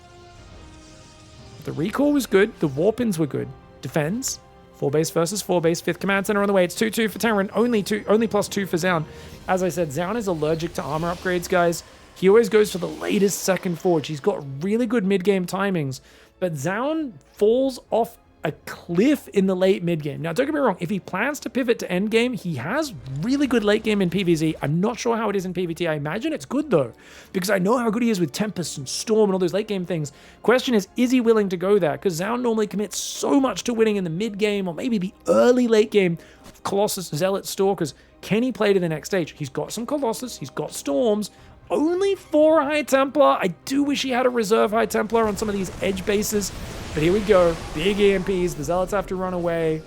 The recall was good. The warpins were good. Defends. 4 base versus 4 base. 5th command center on the way. It's 2-2 for Terran. Only +2 for ZOUN. As I said, ZOUN is allergic to armor upgrades, guys. He always goes for the latest second forge. He's got really good mid-game timings. But ZOUN falls off a cliff in the late mid-game. Now, don't get me wrong. If he plans to pivot to end game, he has really good late game in PvZ. I'm not sure how it is in PvT. I imagine it's good, though, because I know how good he is with Tempest and Storm and all those late game things. Question is he willing to go there? Because ZOUN normally commits so much to winning in the mid-game or maybe the early late game. Colossus, Zealot, Stalkers. Can he play to the next stage? He's got some Colossus. He's got Storms. Only 4 High Templar. I do wish he had a reserve High Templar on some of these edge bases. But here we go. Big EMPs. The Zealots have to run away.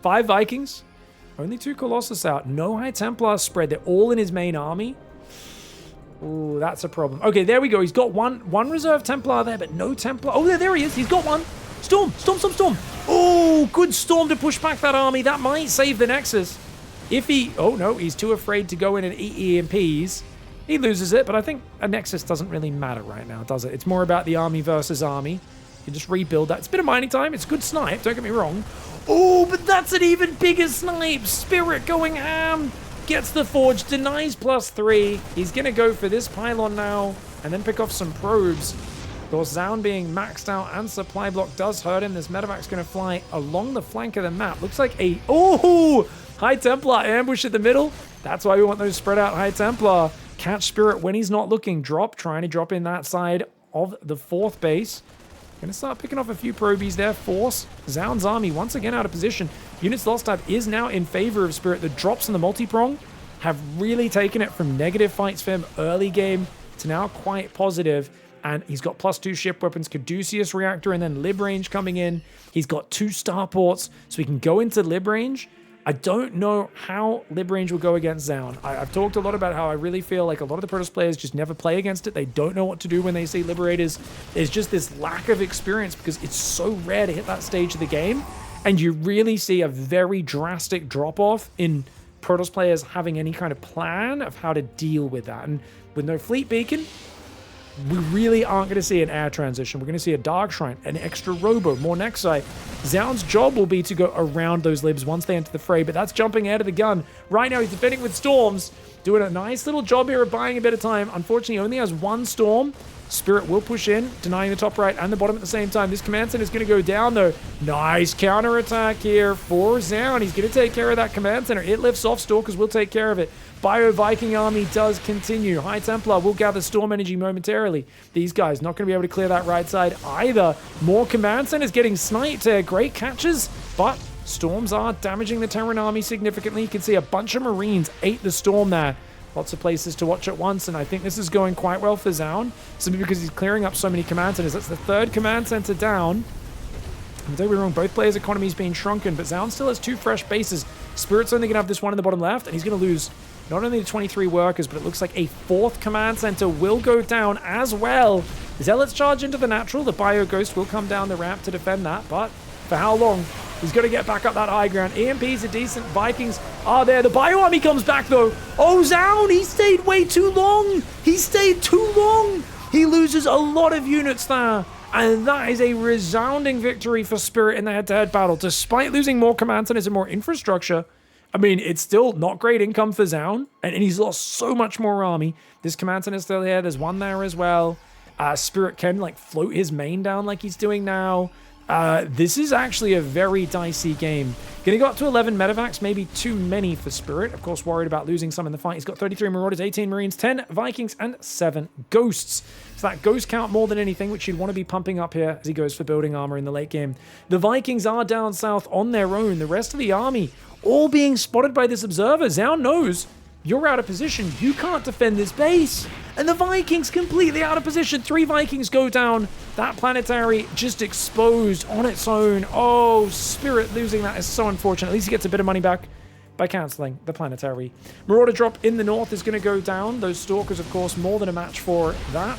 5 Vikings. Only 2 Colossus out. No High Templar spread. They're all in his main army. Ooh, that's a problem. Okay, there we go. He's got one reserve Templar there, but no Templar. Oh, there he is. He's got one. Storm. Oh, good Storm to push back that army. That might save the Nexus. If he... Oh, no. He's too afraid to go in and eat EMPs. He loses it, but I think a Nexus doesn't really matter right now, does it? It's more about the army versus army. You can just rebuild that. It's a bit of mining time. It's a good snipe, don't get me wrong. Oh, but that's an even bigger snipe. Spirit going ham. Gets the forge, denies +3. He's going to go for this pylon now and then pick off some probes. Of course, ZOUN being maxed out and supply block does hurt him. This medevac's going to fly along the flank of the map. Looks like a... Oh! High Templar ambush at the middle. That's why we want those spread out High Templar. Catch Spirit when he's not looking. Drop, trying to drop in that side of the 4th base. Gonna start picking off a few probies there. Force ZOUN's army once again out of position. Units lost type is now in favor of Spirit. The drops in the multi-prong have really taken it from negative fights for him early game to now quite positive. And he's got +2 ship weapons, Caduceus reactor, and then lib range coming in. He's got 2 starports, so he can go into lib range. I don't know how lib range will go against ZOUN. I've talked a lot about how I really feel like a lot of the Protoss players just never play against it. They don't know what to do when they see Liberators. There's just this lack of experience because it's so rare to hit that stage of the game. And you really see a very drastic drop-off in Protoss players having any kind of plan of how to deal with that. And with no fleet beacon, we really aren't going to see an air transition. We're going to see a Dark Shrine, an extra Robo, more Nexi. ZOUN's job will be to go around those libs once they enter the fray, but that's jumping out of the gun. Right now, he's defending with Storms, doing a nice little job here of buying a bit of time. Unfortunately, he only has 1 Storm. Spirit will push in, denying the top right and the bottom at the same time. This command center is going to go down, though. Nice counterattack here for ZOUN. He's going to take care of that command center. It lifts off. Stalkers will take care of it. Bio Viking army does continue. High Templar will gather Storm energy momentarily. These guys not going to be able to clear that right side either. More command centers getting sniped. Great catches, but Storms are damaging the Terran army significantly. You can see a bunch of Marines ate the Storm there. Lots of places to watch at once, and I think this is going quite well for ZOUN, simply because he's clearing up so many command centers. That's the 3rd command center down. And don't be wrong, both players' economies being shrunken, but ZOUN still has 2 fresh bases. Spirit's only going to have this one in the bottom left, and he's going to lose not only the 23 workers, but it looks like a 4th command center will go down as well. Zealots charge into the natural. The Bio Ghost will come down the ramp to defend that, but for how long? He's got to get back up that high ground. EMPs are decent. Vikings are there. The Bio Army comes back, though. Oh, ZOUN, he stayed way too long. He stayed too long. He loses a lot of units there. And that is a resounding victory for Spirit in the head-to-head battle. Despite losing more command centers and more infrastructure, I mean, it's still not great income for ZOUN. And he's lost so much more army. This command center is still here. There's one there as well. Spirit can, like, float his main down like he's doing now. This is actually a very dicey game. Gonna go up to 11 medevacs, maybe too many for Spirit. Of course, worried about losing some in the fight. He's got 33 Marauders, 18 Marines, 10 Vikings, and 7 Ghosts. So that Ghost count more than anything, which you'd want to be pumping up here as he goes for building armor in the late game. The Vikings are down south on their own. The rest of the army all being spotted by this observer. ZOUN knows you're out of position. You can't defend this base. And the Vikings completely out of position. 3 Vikings go down. That planetary just exposed on its own. Oh, Spirit losing that is so unfortunate. At least he gets a bit of money back by cancelling the planetary. Marauder drop in the north is going to go down. Those Stalkers, of course, more than a match for that.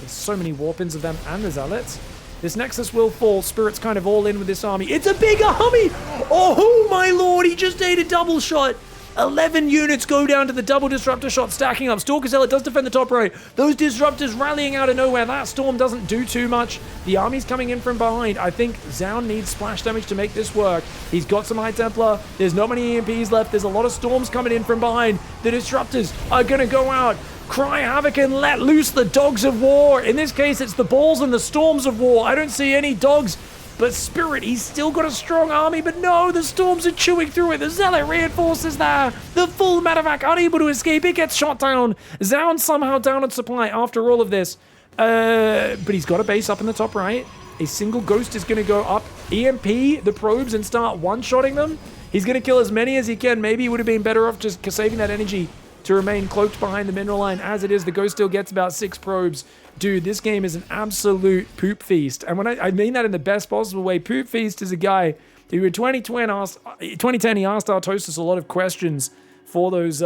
There's so many Warpins of them and the Zealots. This Nexus will fall. Spirit's kind of all in with this army. It's a big army! Oh, my lord, he just ate a double shot. 11 units go down to the double disruptor shot stacking up. Stalker Zealot does defend the top right. Those disruptors rallying out of nowhere. That storm doesn't do too much. The army's coming in from behind. I think ZOUN needs splash damage to make this work. He's got some High Templar. There's not many EMPs left. There's a lot of storms coming in from behind. The disruptors are going to go out, cry havoc, and let loose the dogs of war. In this case, it's the balls and the storms of war. I don't see any dogs. But Spirit, he's still got a strong army, but no, the storms are chewing through it. The Zealot reinforces there. The full medevac unable to escape. It gets shot down. ZOUN somehow down on supply after all of this. But he's got a base up in the top right. A single Ghost is going to go up, EMP the probes and start one-shotting them. He's going to kill as many as he can. Maybe he would have been better off just saving that energy to remain cloaked behind the mineral line. As it is, the Ghost still gets about 6 probes. Dude, this game is an absolute poop feast. And when I mean that in the best possible way, Poop Feast is a guy who in 2010 he asked our hostess a lot of questions for those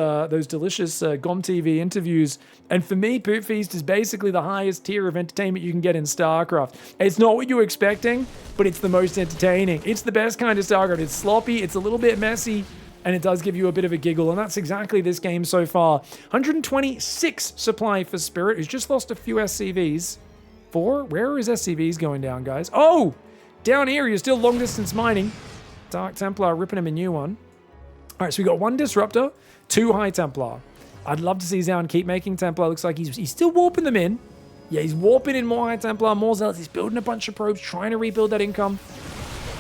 delicious GOM TV interviews. And for me, Poop Feast is basically the highest tier of entertainment you can get in StarCraft. It's not what you're expecting, but it's the most entertaining. It's the best kind of StarCraft. It's sloppy, it's a little bit messy, and it does give you a bit of a giggle, and that's exactly this game so far. 126 supply for Spirit, who's just lost a few SCVs. 4? Where is SCVs going down, guys? Oh! Down here, you're still long-distance mining. Dark Templar ripping him a new one. All right, so we got 1 Disruptor, 2 High Templar. I'd love to see ZOUN keep making Templar. Looks like he's still warping them in. Yeah, he's warping in more High Templar, more Zealots. He's building a bunch of probes, trying to rebuild that income.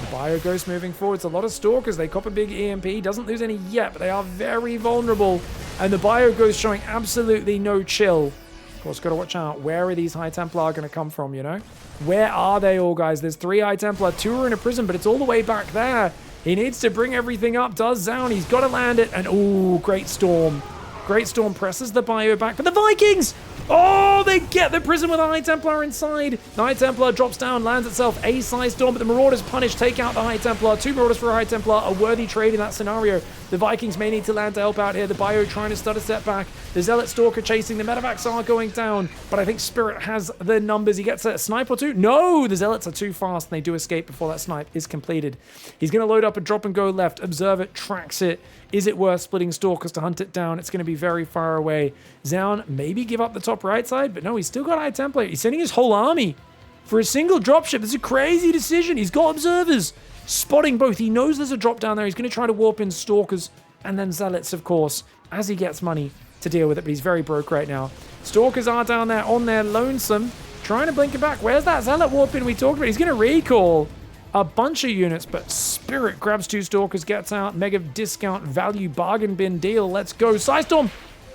The Bio Ghost moving forward. It's a lot of Stalkers. They cop a big EMP. Doesn't lose any yet, but they are very vulnerable. And the Bio Ghost showing absolutely no chill. Of course, got to watch out. Where are these High Templar going to come from, you know? Where are they all, guys? There's 3 High Templar. 2 are in a prison, but it's all the way back there. He needs to bring everything up. Does ZOUN. He's got to land it. And, ooh, Great Storm. Great Storm presses the Bio back. But the Vikings! Oh, they get the prison with a High Templar inside. The High Templar drops down, lands itself a size storm, but the Marauders punish, take out the High Templar. 2 Marauders for a High Templar, a worthy trade in that scenario. The Vikings may need to land to help out here. The Bio trying to start a setback. The Zealot Stalker chasing. The medevacs are going down, but I think Spirit has the numbers. He gets a snipe or 2. No, the Zealots are too fast, and they do escape before that snipe is completed. He's going to load up a drop and go left. Observe it, tracks it. Is it worth splitting Stalkers to hunt it down? It's going to be very far away. ZOUN maybe give up the top right side, but no, he's still got High Templar. He's sending his whole army for a single dropship. It's a crazy decision. He's got observers spotting both. He knows there's a drop down there. He's going to try to warp in Stalkers and then Zealots, of course, as he gets money to deal with it, but he's very broke right now. Stalkers are down there on their lonesome, trying to blink it back. Where's that Zealot warp in we talked about? He's going to recall a bunch of units, but Spirit grabs 2 Stalkers, gets out, mega discount value bargain bin deal. Let's go. Psystorm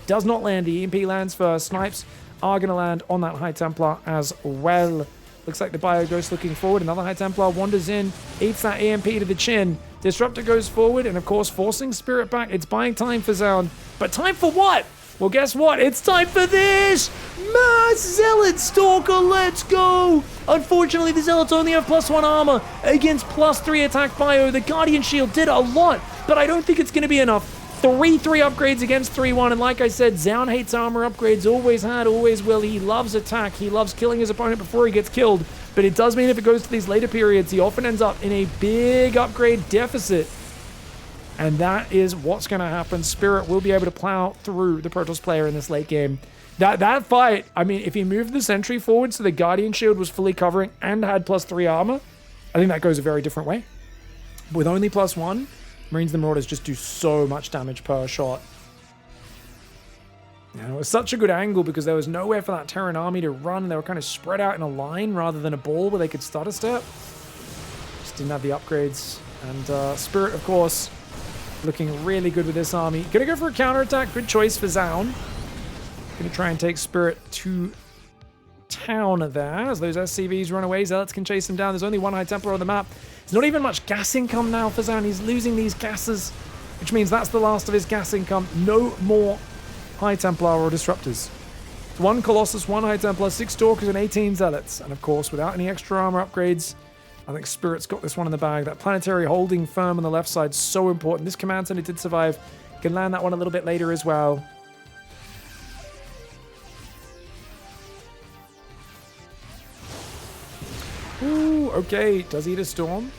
does not land. The EMP lands first. Snipes are going to land on that High Templar as well. Looks like the Bio Ghost looking forward. Another High Templar wanders in, eats that EMP to the chin. Disruptor goes forward, and of course, forcing Spirit back. It's buying time for ZOUN. But time for what? Well, guess what? It's time for this! Mass Zealot Stalker, let's go! Unfortunately, the Zealots only have +1 armor against +3 attack bio. The Guardian Shield did a lot, but I don't think it's going to be enough. 3-3 upgrades against 3-1, and like I said, ZOUN hates armor upgrades, always had, always will. He loves attack, he loves killing his opponent before he gets killed, but it does mean if it goes to these later periods, he often ends up in a big upgrade deficit. And that is what's going to happen. Spirit will be able to plow through the Protoss player in this late game. That fight, I mean, if he moved the sentry forward so the Guardian Shield was fully covering and had +3 armor, I think that goes a very different way. With only +1, Marines and Marauders just do so much damage per shot. And it was such a good angle because there was nowhere for that Terran army to run. They were kind of spread out in a line rather than a ball where they could stutter step. didn't have the upgrades. And Spirit, of course, looking really good with this army. Gonna go for a counterattack. Good choice for ZOUN. Gonna try and take Spirit to town there as those SCVs run away. Zealots can chase him down. There's only one High Templar on the map. There's not even much gas income now for ZOUN. He's losing these gases, which means that's the last of his gas income. No more High Templar or Disruptors. It's 1 Colossus, 1 High Templar, 6 Stalkers, and 18 Zealots. And of course, without any extra armor upgrades, I think Spirit's got this one in the bag. That planetary holding firm on the left side is so important. This command center did survive. Can land that one a little bit later as well. Ooh, okay. Does eat a storm.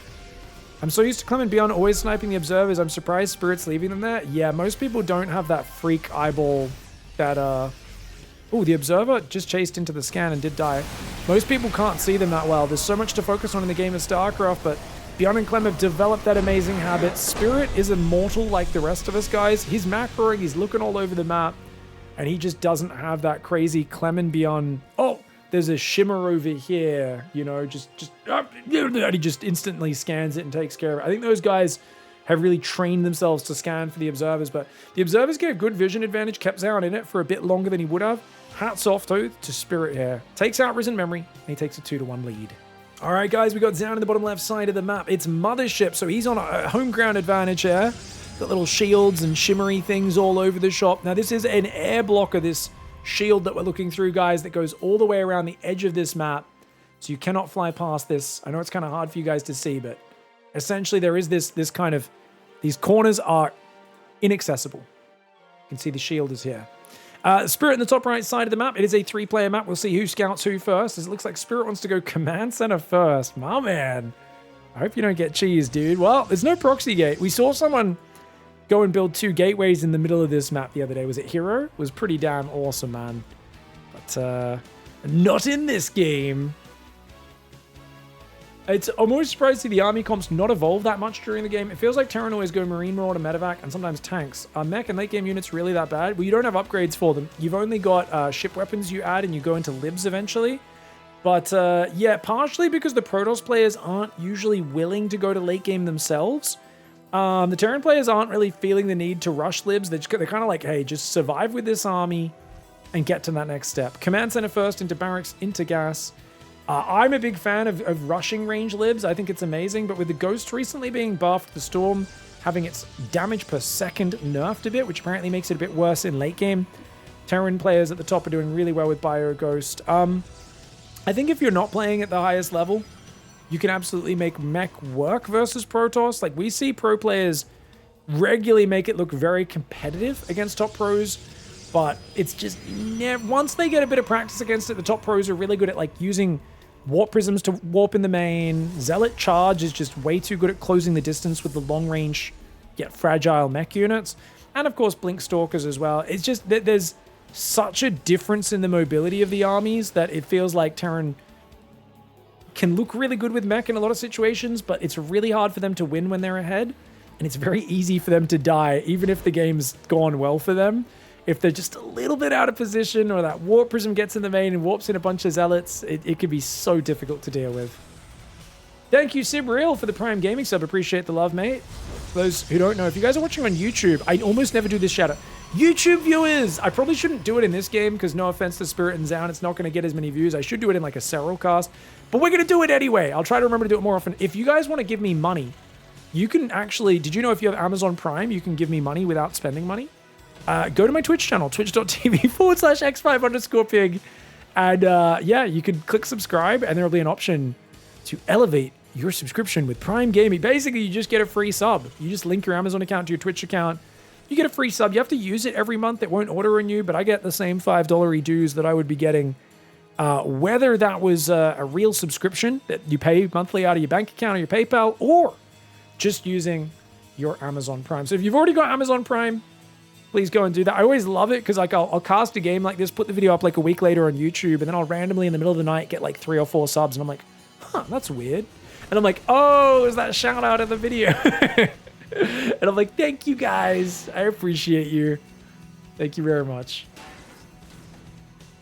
I'm so used to Clem and Beyond always sniping the observers. I'm surprised Spirit's leaving them there. Yeah, most people don't have that freak eyeball that, Ooh, the observer just chased into the scan and did die. Most people can't see them that well. There's so much to focus on in the game of StarCraft, but Beyond and Clem have developed that amazing habit. Spirit is immortal like the rest of us, guys. He's macroing, he's looking all over the map, and he just doesn't have that crazy Clem and Beyond. Oh, there's a shimmer over here, you know, and he just instantly scans it and takes care of it. I think those guys have really trained themselves to scan for the observers, but the observers get a good vision advantage, kept ZOUN in it for a bit longer than he would have. Hats off, though, to Spirit here. Takes out Risen Memory, and he takes a 2-1 lead. All right, guys, we got ZOUN in the bottom left side of the map. It's Mothership, so he's on a home ground advantage here. Got little shields and shimmery things all over the shop. Now, this is an air blocker, this shield that we're looking through, guys, that goes all the way around the edge of this map. So you cannot fly past this. I know it's kind of hard for you guys to see, but essentially there is this kind of... These corners are inaccessible. You can see the shield is here. Spirit in the top right side of the map. It is a 3-player map. We'll see who scouts who first, as it looks like Spirit wants to go command center first. My man. I hope you don't get cheese, dude. Well, there's no proxy gate. We saw someone go and build 2 gateways in the middle of this map the other day. Was it Hero? It was pretty damn awesome, man. But not in this game. I'm always surprised to see the army comps not evolve that much during the game. It feels like Terran always go Marine Marauder to Medevac and sometimes tanks. Are mech and late game units really that bad? Well, you don't have upgrades for them. You've only got ship weapons you add and you go into libs eventually. But yeah, partially because the Protoss players aren't usually willing to go to late game themselves. The Terran players aren't really feeling the need to rush libs. They're kind of like, hey, just survive with this army and get to that next step. Command center first, into barracks, into gas. I'm a big fan of rushing range libs. I think it's amazing, but with the Ghost recently being buffed, the Storm having its damage per second nerfed a bit, which apparently makes it a bit worse in late game. Terran players at the top are doing really well with Bio Ghost. I think if you're not playing at the highest level, you can absolutely make mech work versus Protoss. Like, we see pro players regularly make it look very competitive against top pros, but it's just once they get a bit of practice against it, the top pros are really good at like using warp prisms to warp in the main. Zealot charge is just way too good at closing the distance with the long range yet fragile mech units, and of course blink stalkers as well. It's just that there's such a difference in the mobility of the armies that it feels like Terran can look really good with mech in a lot of situations, but it's really hard for them to win when they're ahead, and it's very easy for them to die even if the game's gone well for them. If they're just a little bit out of position, or that warp prism gets in the main and warps in a bunch of zealots, it could be so difficult to deal with. Thank you, Sibril, for the Prime Gaming sub. Appreciate the love, mate. For those who don't know, if you guys are watching on YouTube, I almost never do this shout out. YouTube viewers! I probably shouldn't do it in this game, because no offense to Spirit and ZOUN, it's not going to get as many views. I should do it in like a Serral cast, but we're going to do it anyway. I'll try to remember to do it more often. If you guys want to give me money, you can actually... Did you know if you have Amazon Prime, you can give me money without spending money? Go to my Twitch channel, twitch.tv/x5_pig. And yeah, you can click subscribe, and there'll be an option to elevate your subscription with Prime Gaming. Basically, you just get a free sub. You just link your Amazon account to your Twitch account. You get a free sub. You have to use it every month. It won't auto renew, but I get the same $5 dues that I would be getting whether that was a real subscription that you pay monthly out of your bank account or your PayPal, or just using your Amazon Prime. So if you've already got Amazon Prime, please go and do that. I always love it because like I'll cast a game like this, put the video up like a week later on YouTube, and then I'll randomly in the middle of the night get like 3 or 4 subs, and I'm like, huh, that's weird. And I'm like, oh, is that shout out in the video? And I'm like, thank you guys. I appreciate you. Thank you very much.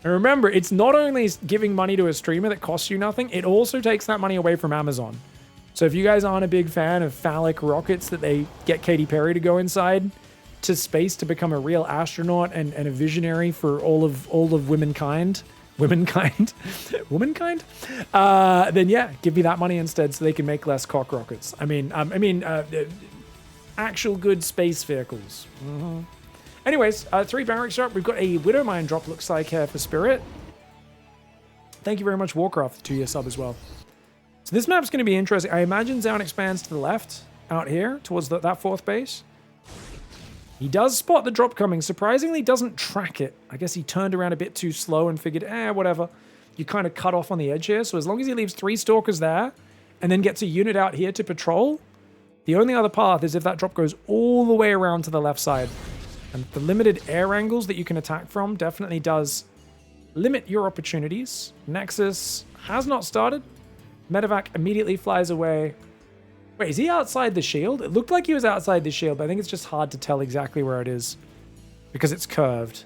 And remember, it's not only giving money to a streamer that costs you nothing, it also takes that money away from Amazon. So if you guys aren't a big fan of phallic rockets that they get Katy Perry to go inside to space to become a real astronaut and a visionary for all of womankind, womankind, then yeah, give me that money instead so they can make less cock rockets. Actual good space vehicles. Anyways, 3 barracks drop. We've got a Widow Mine drop, looks like, here for Spirit. Thank you very much, Warcraft, 2-year sub as well. So this map's going to be interesting. I imagine ZOUN expands to the left, out here, towards that 4th base. He does spot the drop coming. Surprisingly, doesn't track it. I guess he turned around a bit too slow and figured, whatever. You kind of cut off on the edge here. So as long as he leaves 3 stalkers there, and then gets a unit out here to patrol, the only other path is if that drop goes all the way around to the left side. And the limited air angles that you can attack from definitely does limit your opportunities. Nexus has not started. Medevac immediately flies away. Wait, is he outside the shield? It looked like he was outside the shield, but I think it's just hard to tell exactly where it is because it's curved.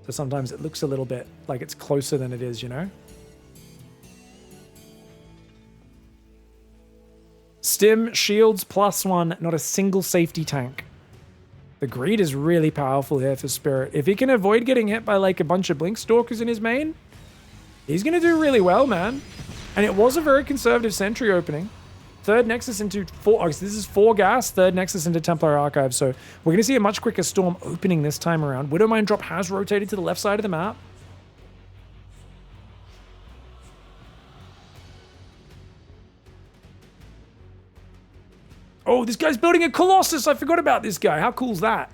So sometimes it looks a little bit like it's closer than it is, you know? Stim, shields, +1, not a single safety tank. The greed is really powerful here for Spirit. If he can avoid getting hit by like a bunch of Blink Stalkers in his main, he's going to do really well, man. And it was a very conservative sentry opening. 3rd Nexus into 4... Oh, this is 4 gas. 3rd Nexus into Templar Archive. So we're going to see a much quicker storm opening this time around. Widow Mine drop has rotated to the left side of the map. Oh, this guy's building a Colossus. I forgot about this guy. How cool is that?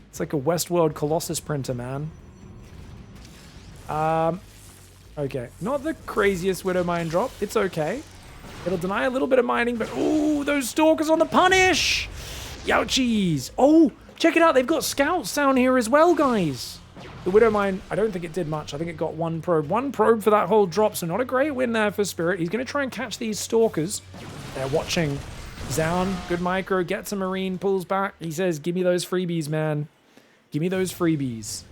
It's like a Westworld Colossus printer, man. Okay. Not the craziest Widow Mine drop. It's okay. It'll deny a little bit of mining, but ooh, those stalkers on the punish. Youchies. Oh, check it out. They've got scouts down here as well, guys. The Widow Mine, I don't think it did much. I think it got 1 probe. 1 probe for that whole drop, so not a great win there for Spirit. He's going to try and catch these stalkers. They're watching ZOUN, good micro, gets a Marine, pulls back. He says, give me those freebies, man. Give me those freebies.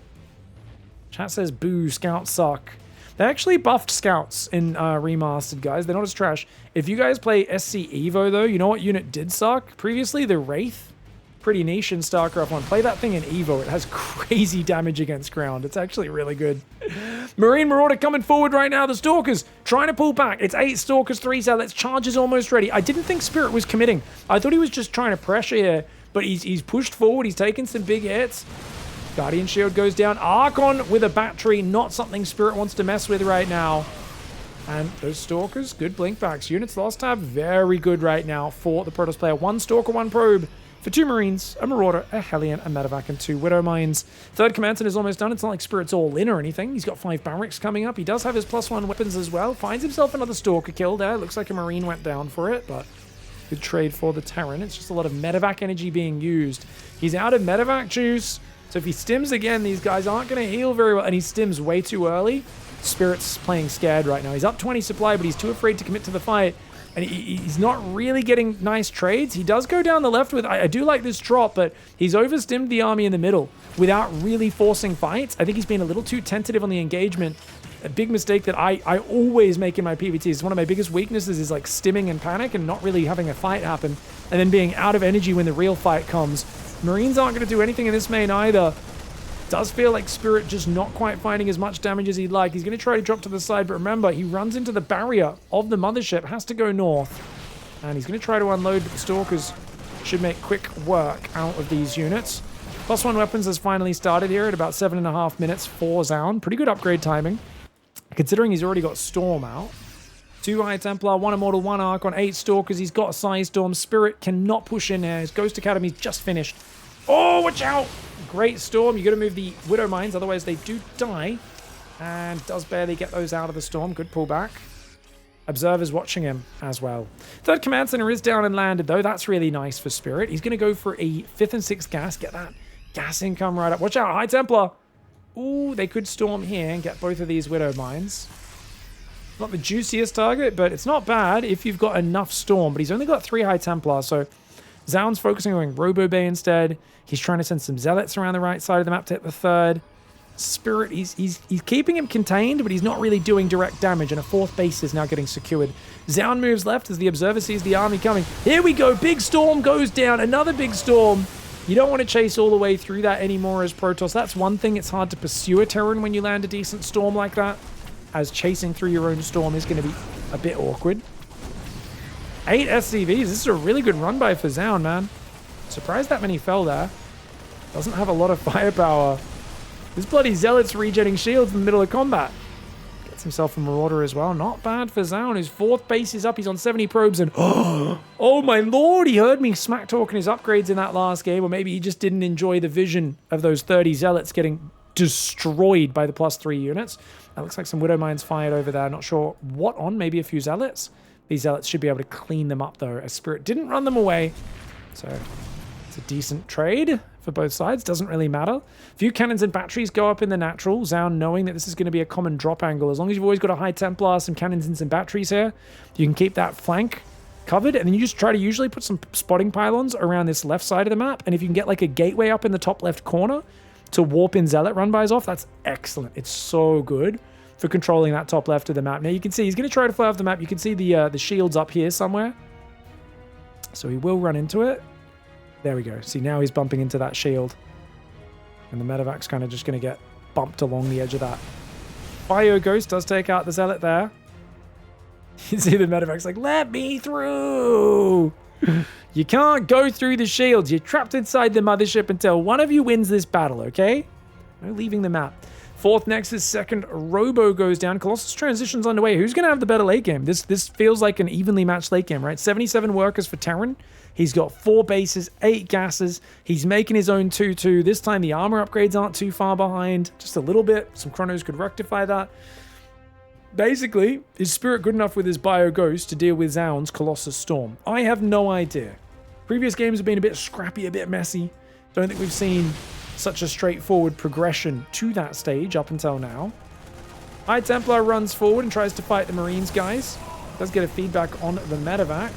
Chat says, boo, scouts suck. They actually buffed scouts in Remastered, guys. They're not as trash. If you guys play SC Evo, though, you know what unit did suck? Previously, the Wraith. Pretty niche in StarCraft 1. Play that thing in Evo. It has crazy damage against ground. It's actually really good. Marine Marauder coming forward right now. The Stalkers trying to pull back. It's 8 Stalkers, 3 Zealots. Charge is almost ready. I didn't think Spirit was committing. I thought he was just trying to pressure here. But he's pushed forward. He's taken some big hits. Guardian Shield goes down. Archon with a battery. Not something Spirit wants to mess with right now. And those Stalkers, good blink backs. Units lost tab, very good right now for the Protoss player. 1 Stalker, 1 Probe. For 2 Marines, a Marauder, a Hellion, a Medevac, and 2 Widow Mines. 3rd Command Center is almost done. It's not like Spirit's all in or anything. He's got 5 barracks coming up. He does have his +1 weapons as well. Finds himself another Stalker kill there. Looks like a Marine went down for it, but good trade for the Terran. It's just a lot of Medevac energy being used. He's out of Medevac juice, so if he stims again, these guys aren't going to heal very well, and he stims way too early. Spirit's playing scared right now. He's up 20 supply, but he's too afraid to commit to the fight. And he's not really getting nice trades. He does go down the left with... I do like this drop, but he's overstimmed the army in the middle without really forcing fights. I think he's been a little too tentative on the engagement. A big mistake that I always make in my PvTs. It's one of my biggest weaknesses is like stimming and panic and not really having a fight happen. And then being out of energy when the real fight comes. Marines aren't going to do anything in this main either. Does feel like Spirit just not quite finding as much damage as he'd like. He's going to try to drop to the side, but remember, he runs into the barrier of the mothership, has to go north. And he's going to try to unload, but the Stalkers should make quick work out of these units. +1 weapons has finally started here at about 7.5 minutes for ZOUN. Pretty good upgrade timing, considering he's already got Storm out. 2 High Templar, 1 Immortal, 1 Archon, 8 Stalkers. He's got a Size Storm. Spirit cannot push in there. His Ghost Academy's just finished. Oh, watch out! Great Storm. You got to move the Widow Mines, otherwise they do die. And does barely get those out of the Storm. Good pullback. Observers watching him as well. 3rd Command Center is down and landed, though. That's really nice for Spirit. He's going to go for a 5th and 6th gas. Get that gas income right up. Watch out, High Templar. Ooh, they could storm here and get both of these Widow Mines. Not the juiciest target, but it's not bad if you've got enough Storm. But he's only got 3 High Templar, so ZOUN's focusing on Robo Bay instead. He's trying to send some Zealots around the right side of the map to hit the 3rd. Spirit, he's keeping him contained, but he's not really doing direct damage, and a 4th base is now getting secured. ZOUN moves left as the Observer sees the army coming. Here we go, big storm goes down, another big storm. You don't want to chase all the way through that anymore as Protoss. That's one thing, it's hard to pursue a Terran when you land a decent storm like that, as chasing through your own storm is going to be a bit awkward. 8 SCVs, this is a really good run by for ZOUN, man. Surprised that many fell there. Doesn't have a lot of firepower. This bloody Zealot's regenerating shields in the middle of combat. Gets himself a Marauder as well. Not bad for ZOUN. His 4th base is up. He's on 70 probes and... Oh my lord! He heard me smack talking his upgrades in that last game. Or maybe he just didn't enjoy the vision of those 30 Zealots getting destroyed by the +3 units. That looks like some Widow Mines fired over there. Not sure what on. Maybe a few Zealots. These Zealots should be able to clean them up though. A Spirit didn't run them away. So it's a decent trade for both sides. Doesn't really matter. Few cannons and batteries go up in the natural. ZOUN knowing that this is going to be a common drop angle. As long as you've always got a high Templar, some cannons and some batteries here, you can keep that flank covered. And then you just try to usually put some spotting pylons around this left side of the map. And if you can get like a gateway up in the top left corner to warp in Zealot run-bys off, that's excellent. It's so good for controlling that top left of the map. Now you can see he's going to try to fly off the map. You can see the shields up here somewhere. So he will run into it. There we go. See, now he's bumping into that shield. And the Medevac's kind of just going to get bumped along the edge of that. Bio Ghost does take out the Zealot there. You see the Medevac's like, let me through! You can't go through the shields. You're trapped inside the mothership until one of you wins this battle, okay? No leaving the map. 4th Nexus, 2nd Robo goes down. Colossus transitions underway. Who's going to have the better late game? This feels like an evenly matched late game, right? 77 workers for Terran. He's got 4 bases, 8 gases. He's making his own 2-2. This time the armor upgrades aren't too far behind. Just a little bit. Some chronos could rectify that. Basically, is Spirit good enough with his Bio Ghost to deal with ZOUN's Colossus Storm? I have no idea. Previous games have been a bit scrappy, a bit messy. Don't think we've seen such a straightforward progression to that stage up until now. High Templar runs forward and tries to fight the Marines guys. Does get a feedback on the Medevac.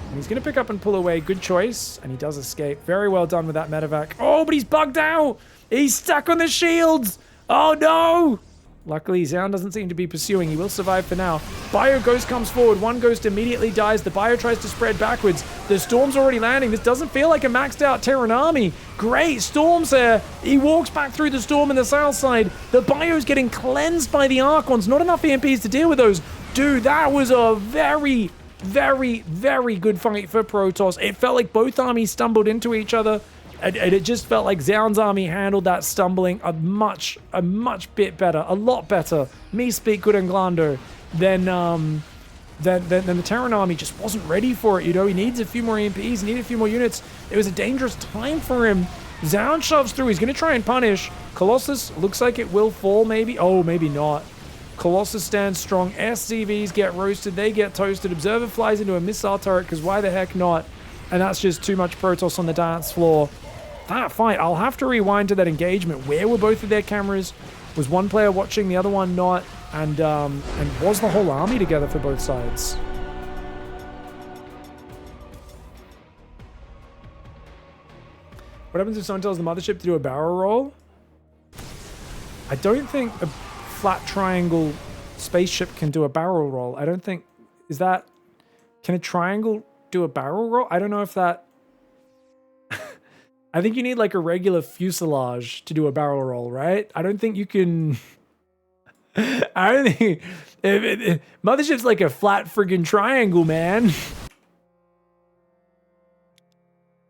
And he's going to pick up and pull away. Good choice. And he does escape. Very well done with that Medevac. Oh, but he's bugged out. He's stuck on the shields. Oh, no. Luckily, ZOUN doesn't seem to be pursuing. He will survive for now. Bio Ghost comes forward. One Ghost immediately dies. The Bio tries to spread backwards. The Storm's already landing. This doesn't feel like a maxed out Terran army. Great Storm's here. He walks back through the Storm in the south side. The Bio's getting cleansed by the Archons. Not enough EMPs to deal with those. Dude, that was a very, very, very good fight for Protoss. It felt like both armies stumbled into each other. And it just felt like ZOUN's army handled that stumbling a much bit better, a lot better. Me speak good Englando than the Terran army just wasn't ready for it. You know, he needs a few more EMPs, he needed a few more units. It was a dangerous time for him. ZOUN shoves through. He's going to try and punish. Colossus looks like it will fall, maybe. Oh, maybe not. Colossus stands strong. SCVs get roasted. They get toasted. Observer flies into a missile turret because why the heck not? And that's just too much Protoss on the dance floor. That fight, I'll have to rewind to that engagement. Where were both of their cameras? Was one player watching, the other one not? And was the whole army together for both sides? What happens if someone tells the mothership to do a barrel roll? I don't think a flat triangle spaceship can do a barrel roll. I don't think... Is that... Can a triangle do a barrel roll? I don't know if that... I think you need like a regular fuselage to do a barrel roll, right? I don't think you can... I don't think... Mothership's like a flat friggin' triangle, man.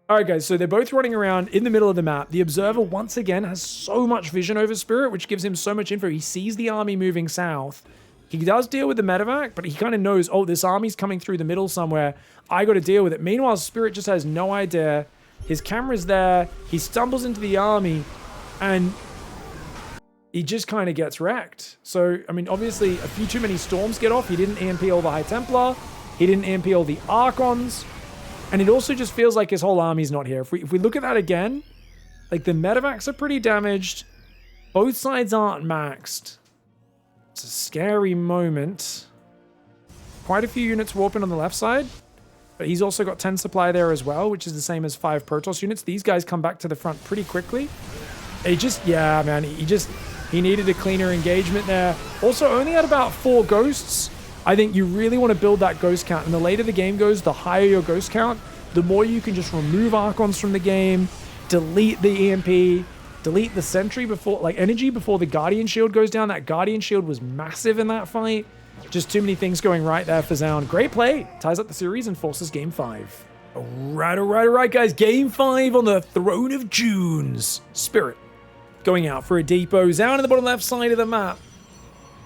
Alright guys, so they're both running around in the middle of the map. The Observer, once again, has so much vision over Spirit, which gives him so much info. He sees the army moving south. He does deal with the Medevac, but he kind of knows, oh, this army's coming through the middle somewhere. I got to deal with it. Meanwhile, Spirit just has no idea. His camera's there. He stumbles into the army, and he just kind of gets wrecked. So, I mean, obviously, a few too many storms get off. He didn't EMP all the High Templar. He didn't EMP all the Archons. And it also just feels like his whole army's not here. If we look at that again, like the Medevacs are pretty damaged. Both sides aren't maxed. It's a scary moment. Quite a few units warping on the left side. But he's also got 10 supply there as well, which is the same as 5 Protoss units. These guys come back to the front pretty quickly. He just, yeah, man, he just... He needed a cleaner engagement there. Also, only had about 4 ghosts. I think you really want to build that ghost count. And the later the game goes, the higher your ghost count, the more you can just remove Archons from the game, delete the EMP, delete the sentry before, like energy before the Guardian Shield goes down. That Guardian Shield was massive in that fight. Just too many things going right there for ZOUN. Great play. Ties up the series and forces game 5. All right, guys. Game 5 on the Throne of Junes. Spirit going out for a depot. ZOUN in the bottom left side of the map.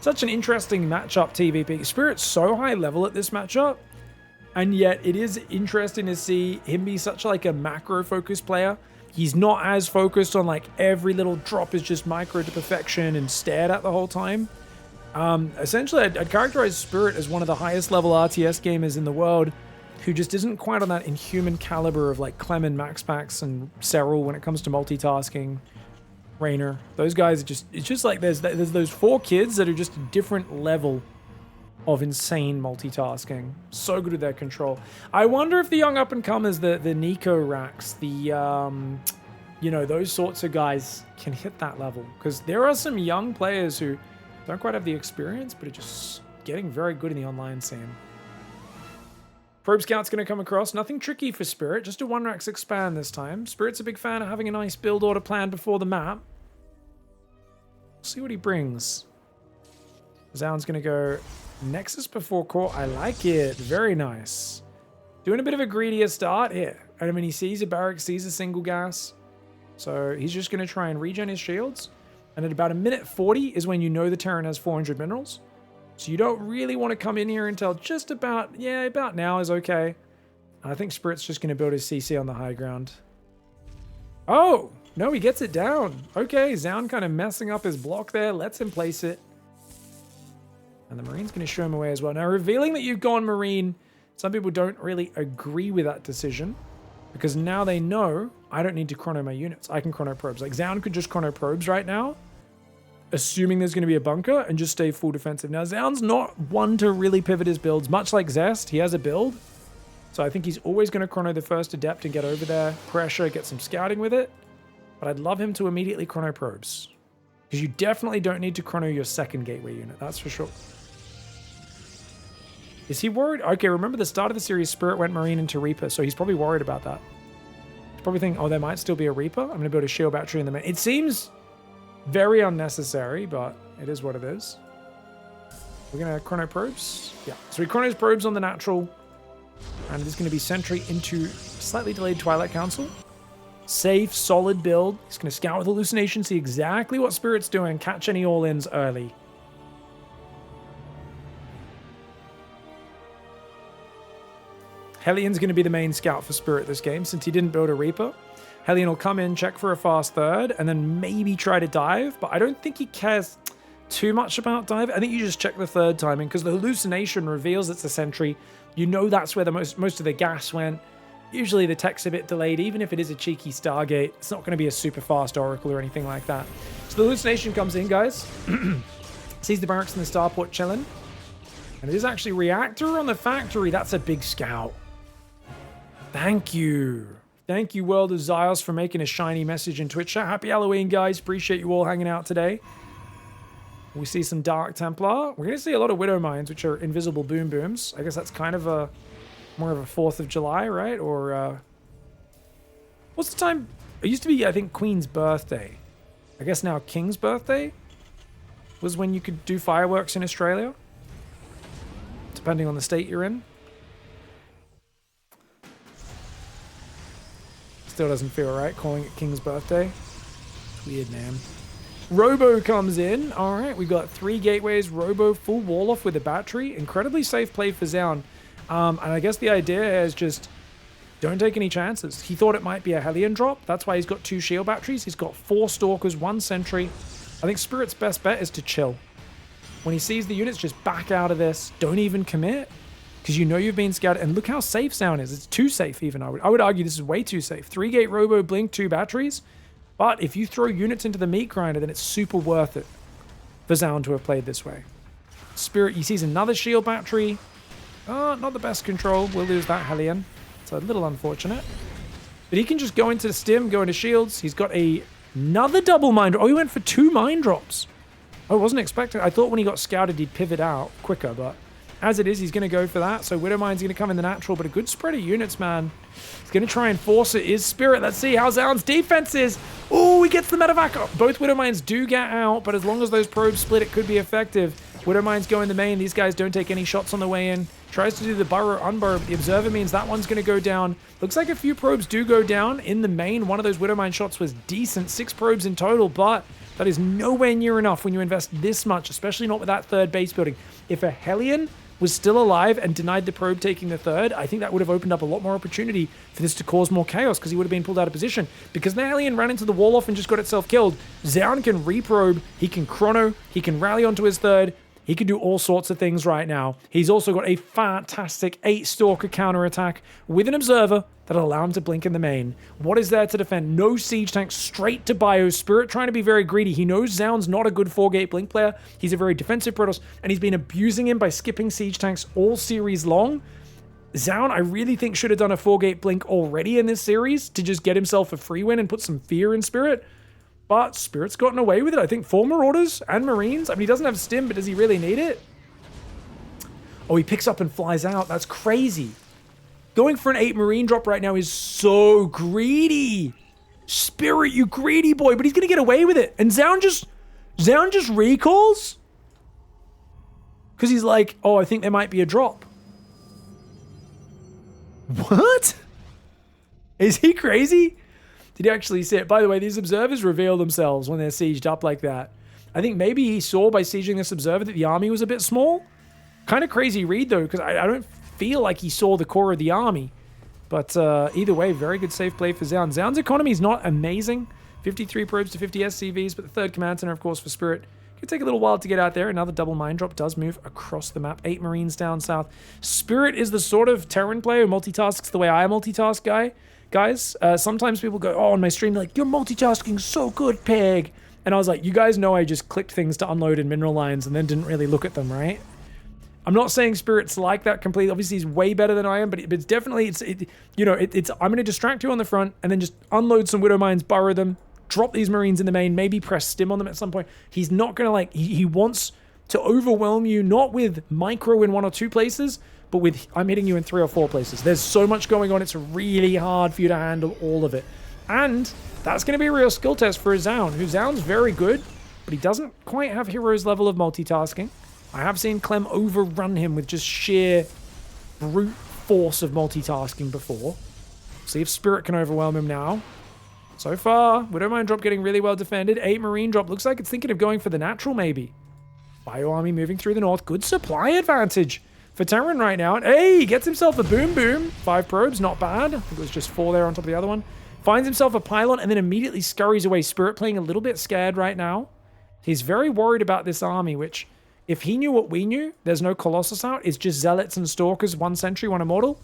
Such an interesting matchup, TVP. Spirit's so high level at this matchup, and yet it is interesting to see him be such like a macro-focused player. He's not as focused on like every little drop is just micro to perfection and stared at the whole time. Essentially, I'd characterize Spirit as one of the highest level RTS gamers in the world, who just isn't quite on that inhuman caliber of like Clem and Maxpax and Cyril when it comes to multitasking. Rainer, those guys are just, it's just like there's those 4 kids that are just a different level of insane multitasking. So good with their control. I wonder if the young up-and-comers, the Nico Racks, the, you know, those sorts of guys can hit that level. Because there are some young players who don't quite have the experience, but are just getting very good in the online scene. Probe Scout's going to come across. Nothing tricky for Spirit, just a 1-Rax expand this time. Spirit's a big fan of having a nice build order plan before the map. See what he brings. ZOUN's going to go Nexus before core. I like it. Very nice. Doing a bit of a greedier start here. I mean, he sees a barrack, sees a single gas. So he's just going to try and regen his shields. And at about 1:40 is when you know the Terran has 400 minerals. So you don't really want to come in here until just about, yeah, about now is okay. I think Spirit's just going to build his CC on the high ground. Oh! No, he gets it down. Okay, ZOUN kind of messing up his block there. Lets him place it. And the Marine's going to show him away as well. Now, revealing that you've gone Marine, some people don't really agree with that decision. Because now they know I don't need to chrono my units. I can chrono probes. Like, ZOUN could just chrono probes right now, assuming there's going to be a bunker, and just stay full defensive. Now, ZOUN's not one to really pivot his builds. Much like Zest, he has a build. So I think he's always going to chrono the first Adept and get over there. Pressure, get some scouting with it. But I'd love him to immediately chrono probes. Because you definitely don't need to chrono your second gateway unit, that's for sure. Is he worried? Okay, remember the start of the series, Spirit went Marine into Reaper, so he's probably worried about that. He's probably thinking, oh, there might still be a Reaper. I'm going to build a shield battery in the main. It seems very unnecessary, but it is what it is. We're going to chrono probes. Yeah, so we chronos probes on the natural. And there's going to be sentry into slightly delayed Twilight Council. Safe, solid build. He's going to scout with hallucination, see exactly what Spirit's doing, catch any all-ins early. Hellion's going to be the main scout for Spirit this game, since he didn't build a Reaper. Hellion will come in, check for a fast third, and then maybe try to dive, but I don't think he cares too much about dive. I think you just check the third timing, because the hallucination reveals it's a sentry. You know that's where the most of the gas went. Usually the tech's a bit delayed, even if it is a cheeky Stargate. It's not going to be a super fast Oracle or anything like that. So the hallucination comes in, guys. Sees the barracks and the starport chilling. And it is actually reactor on the factory. That's a big scout. Thank you. Thank you, World of Zyos, for making a shiny message in Twitch chat. Happy Halloween, guys. Appreciate you all hanging out today. We see some Dark Templar. We're going to see a lot of Widow Mines, which are invisible boom booms. I guess that's kind of a more of a 4th of July, right? Or, what's the time? It used to be, I think, Queen's birthday. I guess now King's birthday was when you could do fireworks in Australia, depending on the state you're in. Still doesn't feel right calling it King's birthday. Weird, man. Robo comes in. All right, we got 3 gateways. Robo full wall off with a battery. Incredibly safe play for ZOUN. And I guess the idea is just don't take any chances. He thought it might be a Hellion drop. That's why he's got 2 shield batteries. He's got 4 stalkers, 1 sentry. I think Spirit's best bet is to chill. When he sees the units, just back out of this. Don't even commit, because you know you've been scouted. And look how safe ZOUN is. It's too safe even. I would argue this is way too safe. 3-gate Robo, Blink, 2 batteries. But if you throw units into the meat grinder, then it's super worth it for ZOUN to have played this way. Spirit, he sees another shield battery. Not the best control. We'll lose that Hellion. It's a little unfortunate. But he can just go into Stim, go into shields. He's got another double mine drop. Oh, he went for 2 mine drops. I wasn't expecting. I thought when he got scouted, he'd pivot out quicker, but as it is, he's going to go for that. So Widowmine's going to come in the natural, but a good spread of units, man. He's going to try and force it. Is Spirit. Let's see how ZOUN's defense is. Oh, he gets the medevac. Both Widowmines do get out, but as long as those probes split, it could be effective. Widowmines go in the main. These guys don't take any shots on the way in. Tries to do the burrow, unburrow, but the observer means that one's going to go down. Looks like a few probes do go down in the main. One of those Widowmine shots was decent. 6 probes in total, but that is nowhere near enough when you invest this much, especially not with that third base building. If a Hellion was still alive and denied the probe taking the third, I think that would have opened up a lot more opportunity for this to cause more chaos because he would have been pulled out of position. Because the Hellion ran into the wall off and just got itself killed, ZOUN can reprobe, he can chrono, he can rally onto his third, he can do all sorts of things right now. He's also got a fantastic 8 Stalker counterattack with an Observer that'll allow him to blink in the main. What is there to defend? No Siege Tank, straight to Bio. Spirit trying to be very greedy. He knows ZOUN's not a good 4-gate blink player. He's a very defensive Protoss, and he's been abusing him by skipping Siege Tanks all series long. ZOUN, I really think, should have done a 4-gate blink already in this series to just get himself a free win and put some fear in Spirit. But Spirit's gotten away with it. I think 4 Marauders and Marines. I mean, he doesn't have Stim, but does he really need it? Oh, he picks up and flies out. That's crazy. Going for an 8 Marine drop right now is so greedy. Spirit, you greedy boy. But he's going to get away with it. And ZOUN just recalls? Because he's like, oh, I think there might be a drop. What? Is he crazy? Did he actually see it? By the way, these observers reveal themselves when they're sieged up like that. I think maybe he saw by sieging this observer that the army was a bit small. Kind of crazy read, though, because I don't feel like he saw the core of the army. But either way, very good safe play for ZOUN. ZOUN's economy is not amazing. 53 probes to 50 SCVs, but the third command center, of course, for Spirit. Could take a little while to get out there. Another double mine drop does move across the map. 8 Marines down south. Spirit is the sort of Terran player who multitasks the way I multitask, guys. Sometimes people go, oh, on my stream, they're like, you're multitasking so good, Pig. And I was like, you guys know I just clicked things to unload in mineral lines and then didn't really look at them, right? I'm not saying Spirit's like that completely. Obviously, he's way better than I am, but it's definitely, I'm going to distract you on the front and then just unload some Widow Mines, burrow them, drop these Marines in the main, maybe press Stim on them at some point. He's not going to he wants to overwhelm you, not with micro in 1 or 2 places, but with I'm hitting you in 3 or 4 places. There's so much going on, it's really hard for you to handle all of it. And that's going to be a real skill test for ZOUN, who ZOUN's very good, but he doesn't quite have Hero's level of multitasking. I have seen Clem overrun him with just sheer brute force of multitasking before. See if Spirit can overwhelm him now. So far, Widowmine drop getting really well defended. 8 Marine drop. Looks like it's thinking of going for the natural, maybe. Bio Army moving through the north. Good supply advantage for Terran right now. And hey, he gets himself a boom boom. 5 probes, not bad. I think it was just 4 there on top of the other one. Finds himself a pylon and then immediately scurries away. Spirit playing a little bit scared right now. He's very worried about this army, which, if he knew what we knew, there's no Colossus out. It's just Zealots and Stalkers, 1 Sentry, 1 Immortal.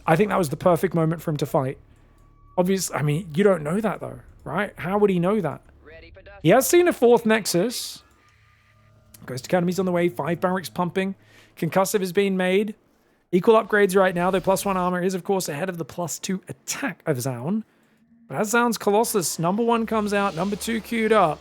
I think that was the perfect moment for him to fight. Obviously, I mean, you don't know that though, right? How would he know that? He has seen a 4th Nexus. Ghost Academy's on the way. 5 barracks pumping. Concussive is being made. Equal upgrades right now. Their +1 armor is, of course, ahead of the +2 attack of ZOUN. But as ZOUN's Colossus, number 1 comes out, number 2 queued up.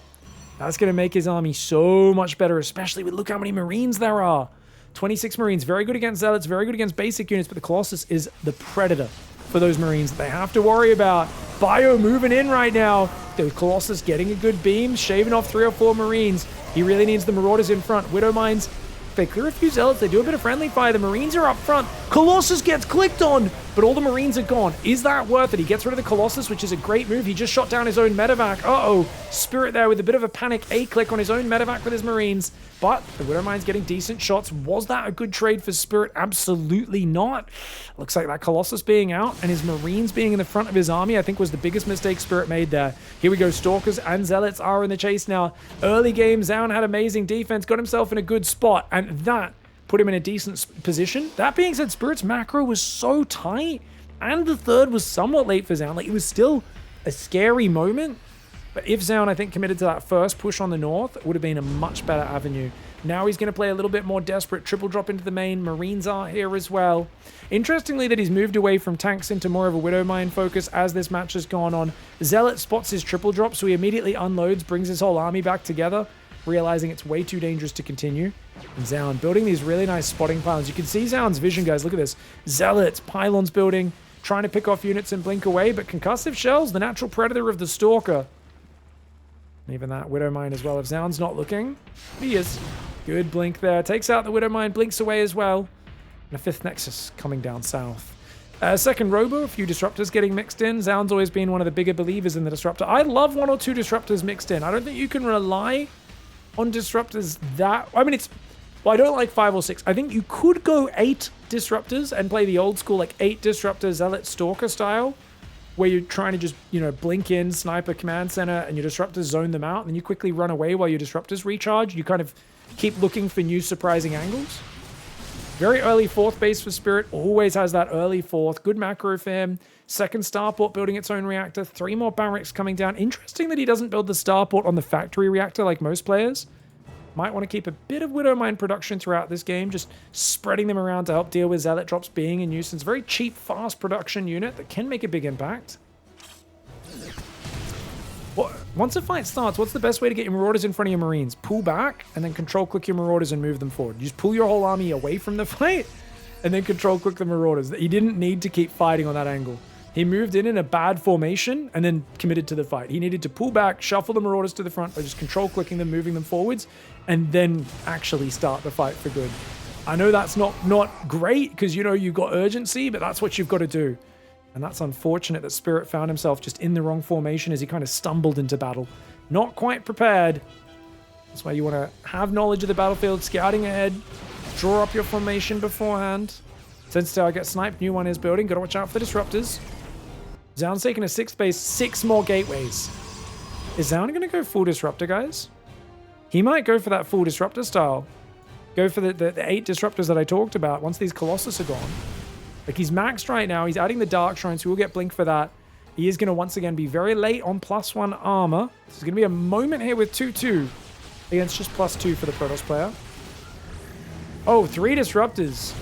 That's going to make his army so much better, especially with look how many Marines there are. 26 Marines, very good against Zealots, very good against basic units, but the Colossus is the predator for those Marines that they have to worry about. Bio moving in right now. The Colossus getting a good beam, shaving off 3 or 4 Marines. He really needs the Marauders in front. Widow Mines, they clear a few Zealots, they do a bit of friendly fire. The Marines are up front. Colossus gets clicked on, but all the Marines are gone. Is that worth it? He gets rid of the Colossus, which is a great move. He just shot down his own medevac. Uh-oh. Spirit there with a bit of a panic. A-click on his own medevac with his Marines. But the Widow Mine's getting decent shots. Was that a good trade for Spirit? Absolutely not. Looks like that Colossus being out and his Marines being in the front of his army, I think, was the biggest mistake Spirit made there. Here we go. Stalkers and Zealots are in the chase now. Early game, ZOUN had amazing defense, got himself in a good spot, and that put him in a decent position. That being said, Spirit's macro was so tight, and the third was somewhat late for ZOUN. Like, it was still a scary moment. But if ZOUN, I think, committed to that first push on the north, it would have been a much better avenue. Now he's going to play a little bit more desperate. Triple drop into the main. Marines are here as well. Interestingly that he's moved away from tanks into more of a Widow Mine focus as this match has gone on. Zealot spots his triple drop, so he immediately unloads, brings his whole army back together. realizing it's way too dangerous to continue. And ZOUN building these really nice spotting pylons. You can see ZOUN's vision, guys. Look at this. Zealots, pylons building, trying to pick off units and blink away, but concussive shells, the natural predator of the Stalker. Even that Widow Mine as well. If ZOUN's not looking, he is. Good blink there. Takes out the Widow Mine, blinks away as well. And a 5th Nexus coming down south. Second Robo, a few Disruptors getting mixed in. ZOUN's always been one of the bigger believers in the Disruptor. I love 1 or 2 Disruptors mixed in. I don't think you can rely on Disruptors that... I mean, it's... Well, I don't like 5 or 6. I think you could go 8 Disruptors and play the old school, like 8 Disruptor Zealot Stalker style, where you're trying to just, you know, blink in, snipe a command center, and your Disruptors zone them out, and then you quickly run away while your Disruptors recharge. You kind of keep looking for new surprising angles. Very early 4th base for Spirit. Always has that early 4th. Good macro for him. Second starport building its own reactor. 3 more barracks coming down. Interesting that he doesn't build the starport on the factory reactor like most players. Might want to keep a bit of Widow Mine production throughout this game, just spreading them around to help deal with Zealot drops being a nuisance. Very cheap, fast production unit that can make a big impact. Once a fight starts, what's the best way to get your Marauders in front of your Marines? Pull back, and then control-click your Marauders and move them forward. You just pull your whole army away from the fight, and then control-click the Marauders. He didn't need to keep fighting on that angle. He moved in a bad formation, and then committed to the fight. He needed to pull back, shuffle the Marauders to the front by just control-clicking them, moving them forwards, and then actually start the fight for good. I know that's not great, because, you know, you've got urgency, but that's what you've got to do. And that's unfortunate that Spirit found himself just in the wrong formation as he kind of stumbled into battle. Not quite prepared. That's why you want to have knowledge of the battlefield, scouting ahead, draw up your formation beforehand. Since I get sniped, new one is building. Got to watch out for the Disruptors. ZOUN's taking a 6th base, 6 more gateways. Is ZOUN going to go full Disruptor, guys? He might go for that full Disruptor style. Go for the 8 Disruptors that I talked about once these Colossus are gone. Like, he's maxed right now. He's adding the Dark Shrine, so we'll get Blink for that. He is going to once again be very late on +1 armor. There's going to be a moment here with 2-2 against just +2 for the Protoss player. Oh, 3 Disruptors.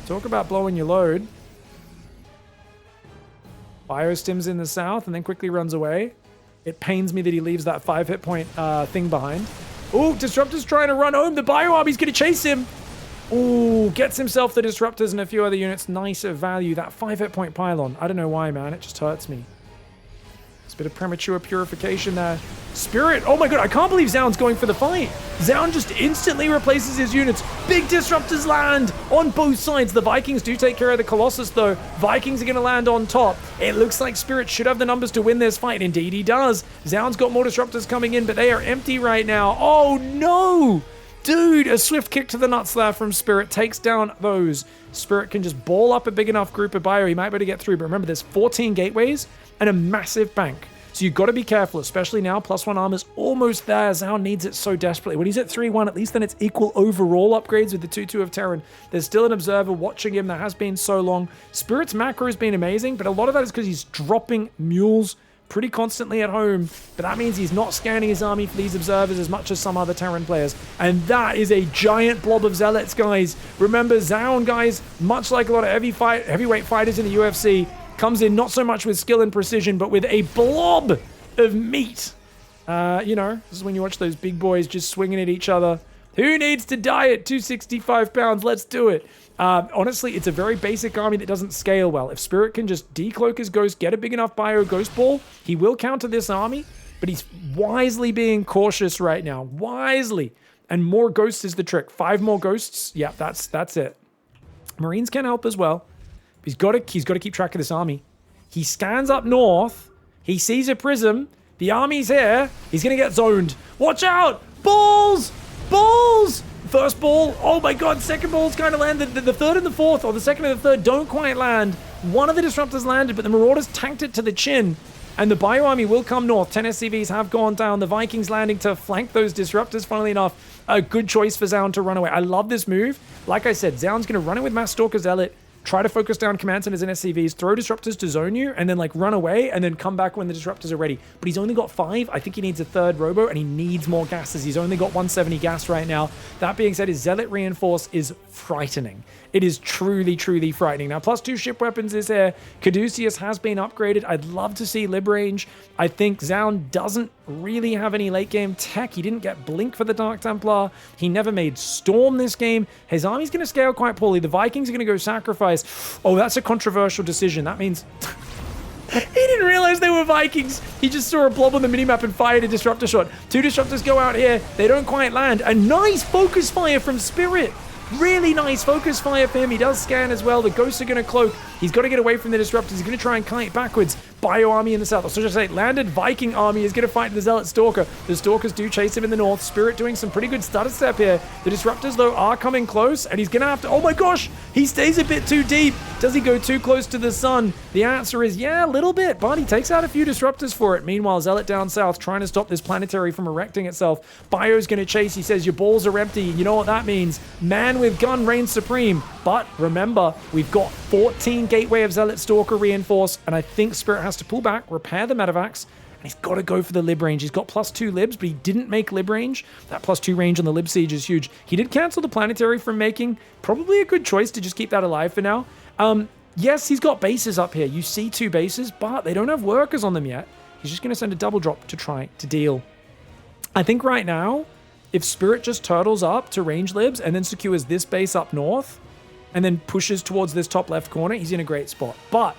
Talk about blowing your load. Biostims in the south and then quickly runs away. It pains me that he leaves that 5 hit point thing behind. Oh, Disruptor's trying to run home. The Bio Army's going to chase him. Oh, gets himself the Disruptors and a few other units. Nice of value. That 5 hit point pylon. I don't know why, man. It just hurts me. It's a bit of premature purification there. Spirit. Oh my god, I can't believe ZOUN's going for the fight. ZOUN just instantly replaces his units. Big Disruptors land on both sides. The Vikings do take care of the Colossus, though. Vikings are going to land on top. It looks like Spirit should have the numbers to win this fight. Indeed, he does. ZOUN's got more Disruptors coming in, but they are empty right now. Oh, no! Dude, a swift kick to the nuts there from Spirit. Takes down those. Spirit can just ball up a big enough group of bio. He might be able to get through, but remember, there's 14 gateways and a massive bank. So you've got to be careful, especially now. +1 armor's almost there. ZOUN needs it so desperately. When he's at 3-1, at least then it's equal overall upgrades with the 2-2 of Terran. There's still an observer watching him. That has been so long. Spirit's macro has been amazing, but a lot of that is because he's dropping mules pretty constantly at home, but that means he's not scanning his army for these observers as much as some other Terran players. And that is a giant blob of Zealots, guys. Remember, ZOUN, guys, much like a lot of heavyweight fighters in the UFC, comes in not so much with skill and precision, but with a blob of meat. You know, this is when you watch those big boys just swinging at each other. Who needs to die at 265 pounds? Let's do it. Honestly, it's a very basic army that doesn't scale well. If Spirit can just decloak his ghost, get a big enough bio ghost ball, he will counter this army, but he's wisely being cautious right now. Wisely. And more ghosts is the trick. 5 more ghosts. Yeah, that's it. Marines can help as well. He's got to keep track of this army. He scans up north. He sees a prism. The army's here. He's going to get zoned. Watch out! Balls! Balls! First ball. Oh my god, second ball's kind of landed. The third and the fourth, or the second and the third, don't quite land. One of the Disruptors landed, but the Marauders tanked it to the chin. And the Bio Army will come north. 10 SCVs have gone down. The Vikings landing to flank those Disruptors, funnily enough. A good choice for ZOUN to run away. I love this move. Like I said, ZOUN's going to run it with Mass Stalker Zealot. Try to focus down command centers and SCVs, throw Disruptors to zone you, and then like run away, and then come back when the Disruptors are ready. But he's only got 5. I think he needs a 3rd Robo, and he needs more gases. He's only got 170 gas right now. That being said, his Zealot Reinforce is frightening. It is truly, truly frightening. Now, +2 ship weapons is here. Caduceus has been upgraded. I'd love to see Lib Range. I think ZOUN doesn't really have any late game tech. He didn't get Blink for the Dark Templar. He never made Storm this game. His army's going to scale quite poorly. The Vikings are going to go Sacrifice. Oh, that's a controversial decision. That means... He didn't realize they were Vikings. He just saw a blob on the minimap and fired a Disruptor shot. 2 Disruptors go out here. They don't quite land. A nice focus fire from Spirit. Really nice focus fire for him. He does scan as well. The Ghosts are going to cloak. He's got to get away from the Disruptors. He's going to try and kite backwards. Bio army in the south. So just say landed Viking army is going to fight the Zealot Stalker. The Stalkers do chase him in the north. Spirit doing some pretty good stutter step here. The Disruptors, though, are coming close, and he's going to have to... Oh my gosh! He stays a bit too deep. Does he go too close to the sun? The answer is, yeah, a little bit, but he takes out a few Disruptors for it. Meanwhile, Zealot down south trying to stop this planetary from erecting itself. Bio's going to chase. He says, your balls are empty. You know what that means. Man with gun reigns supreme. But remember, we've got 14 Gateway of Zealot Stalker reinforced, and I think Spirit has to pull back, repair the Medivacs, and he's got to go for the Lib range. He's got +2 Libs, but he didn't make Lib range. That +2 range on the Lib Siege is huge. He did cancel the Planetary from making. Probably a good choice to just keep that alive for now. Yes, he's got bases up here. You see 2 bases, but they don't have workers on them yet. He's just going to send a double drop to try to deal. I think right now, if Spirit just turtles up to range Libs and then secures this base up north, and then pushes towards this top left corner, he's in a great spot. But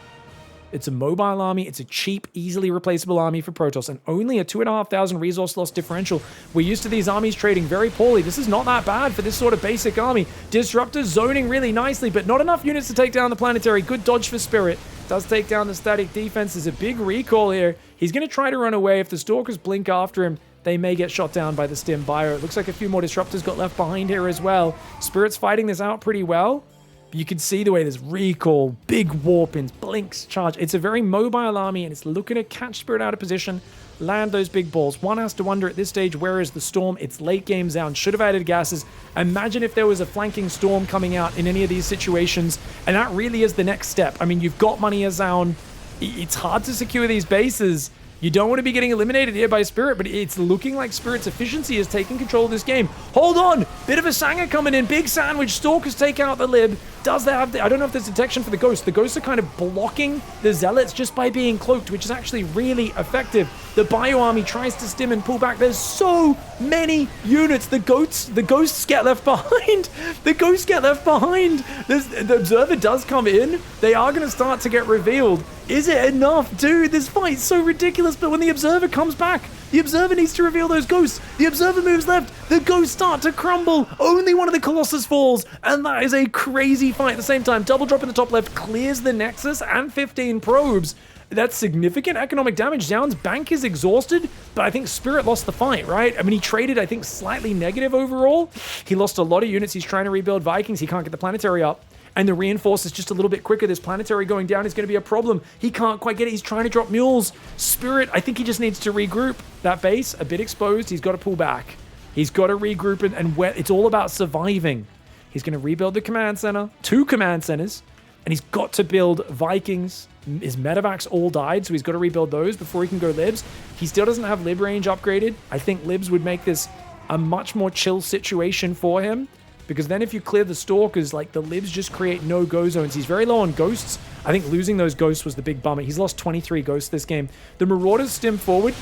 it's a mobile army. It's a cheap, easily replaceable army for Protoss, and only a 2,500 resource loss differential. We're used to these armies trading very poorly. This is not that bad for this sort of basic army. Disruptors zoning really nicely, but not enough units to take down the Planetary. Good dodge for Spirit. Does take down the static defense. There's a big recall here. He's going to try to run away. If the Stalkers blink after him, they may get shot down by the Stim Bio. It looks like a few more Disruptors got left behind here as well. Spirit's fighting this out pretty well. You can see the way there's recall, big warp-ins, blinks, charge. It's a very mobile army, and it's looking to catch Spirit out of position, land those big balls. One has to wonder at this stage, where is the Storm? It's late game. ZOUN should have added gases. Imagine if there was a flanking Storm coming out in any of these situations, and that really is the next step. I mean, you've got money as ZOUN. It's hard to secure these bases. You don't want to be getting eliminated here by Spirit, but it's looking like Spirit's efficiency is taking control of this game. Hold on! Bit of a Sanger coming in. Big sandwich. Stalkers take out the Lib. Does they have... I don't know if there's detection for the Ghosts. The Ghosts are kind of blocking the Zealots just by being cloaked, which is actually really effective. The Bio army tries to stim and pull back. There's so many units. The Ghosts get left behind. The Ghosts get left behind. The Observer does come in. They are going to start to get revealed. Is it enough? Dude, this fight's so ridiculous, but when the Observer comes back, the Observer needs to reveal those Ghosts. The Observer moves left. The Ghosts start to crumble. Only one of the Colossus falls, and that is a crazy fight at the same time. Double drop in the top left clears the Nexus and 15 probes. That's significant economic damage. ZOUN's bank is exhausted, but I think Spirit lost the fight, right? I mean, he traded, I think, slightly negative overall. He lost a lot of units. He's trying to rebuild Vikings. He can't get the Planetary up. And the reinforce is just a little bit quicker. This Planetary going down is going to be a problem. He can't quite get it. He's trying to drop mules. Spirit, I think he just needs to regroup. That base, a bit exposed. He's got to pull back. He's got to regroup, and it's all about surviving. He's going to rebuild the command center, 2 command centers, and he's got to build Vikings. His Medivacs all died, so he's got to rebuild those before he can go Libs. He still doesn't have Lib range upgraded. I think Libs would make this a much more chill situation for him, because then if you clear the Stalkers, like, the Libs just create no-go zones. He's very low on Ghosts. I think losing those Ghosts was the big bummer. He's lost 23 Ghosts this game. The Marauders stim forward,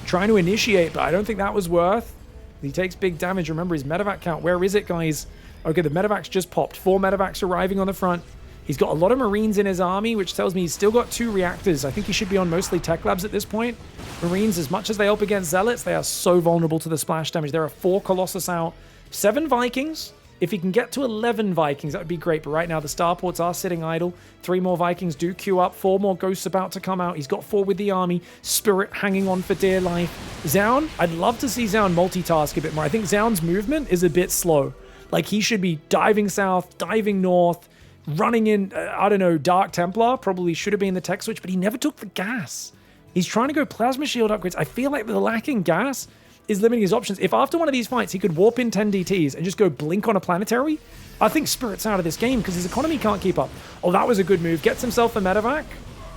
trying to initiate, but I don't think that was worth. He takes big damage. Remember his Medivac count. Where is it, guys? Okay, the Medivac's just popped. 4 Medivacs arriving on the front. He's got a lot of Marines in his army, which tells me he's still got 2 reactors. I think he should be on mostly tech labs at this point. Marines, as much as they help against Zealots, they are so vulnerable to the splash damage. There are 4 Colossus out. 7 Vikings. If he can get to 11 Vikings, that would be great. But right now, the starports are sitting idle. 3 more Vikings do queue up. 4 more Ghosts about to come out. He's got 4 with the army. Spirit hanging on for dear life. ZOUN, I'd love to see ZOUN multitask a bit more. I think ZOUN's movement is a bit slow. Like, he should be diving south, diving north, running in, I don't know, Dark Templar. Probably should have been the tech switch, but he never took the gas. He's trying to go Plasma Shield upgrades. I feel like the lacking gas is limiting his options. If after one of these fights he could warp in 10 DTs and just go blink on a Planetary, I think Spirit's out of this game because his economy can't keep up. Oh, that was a good move. Gets himself a Medivac.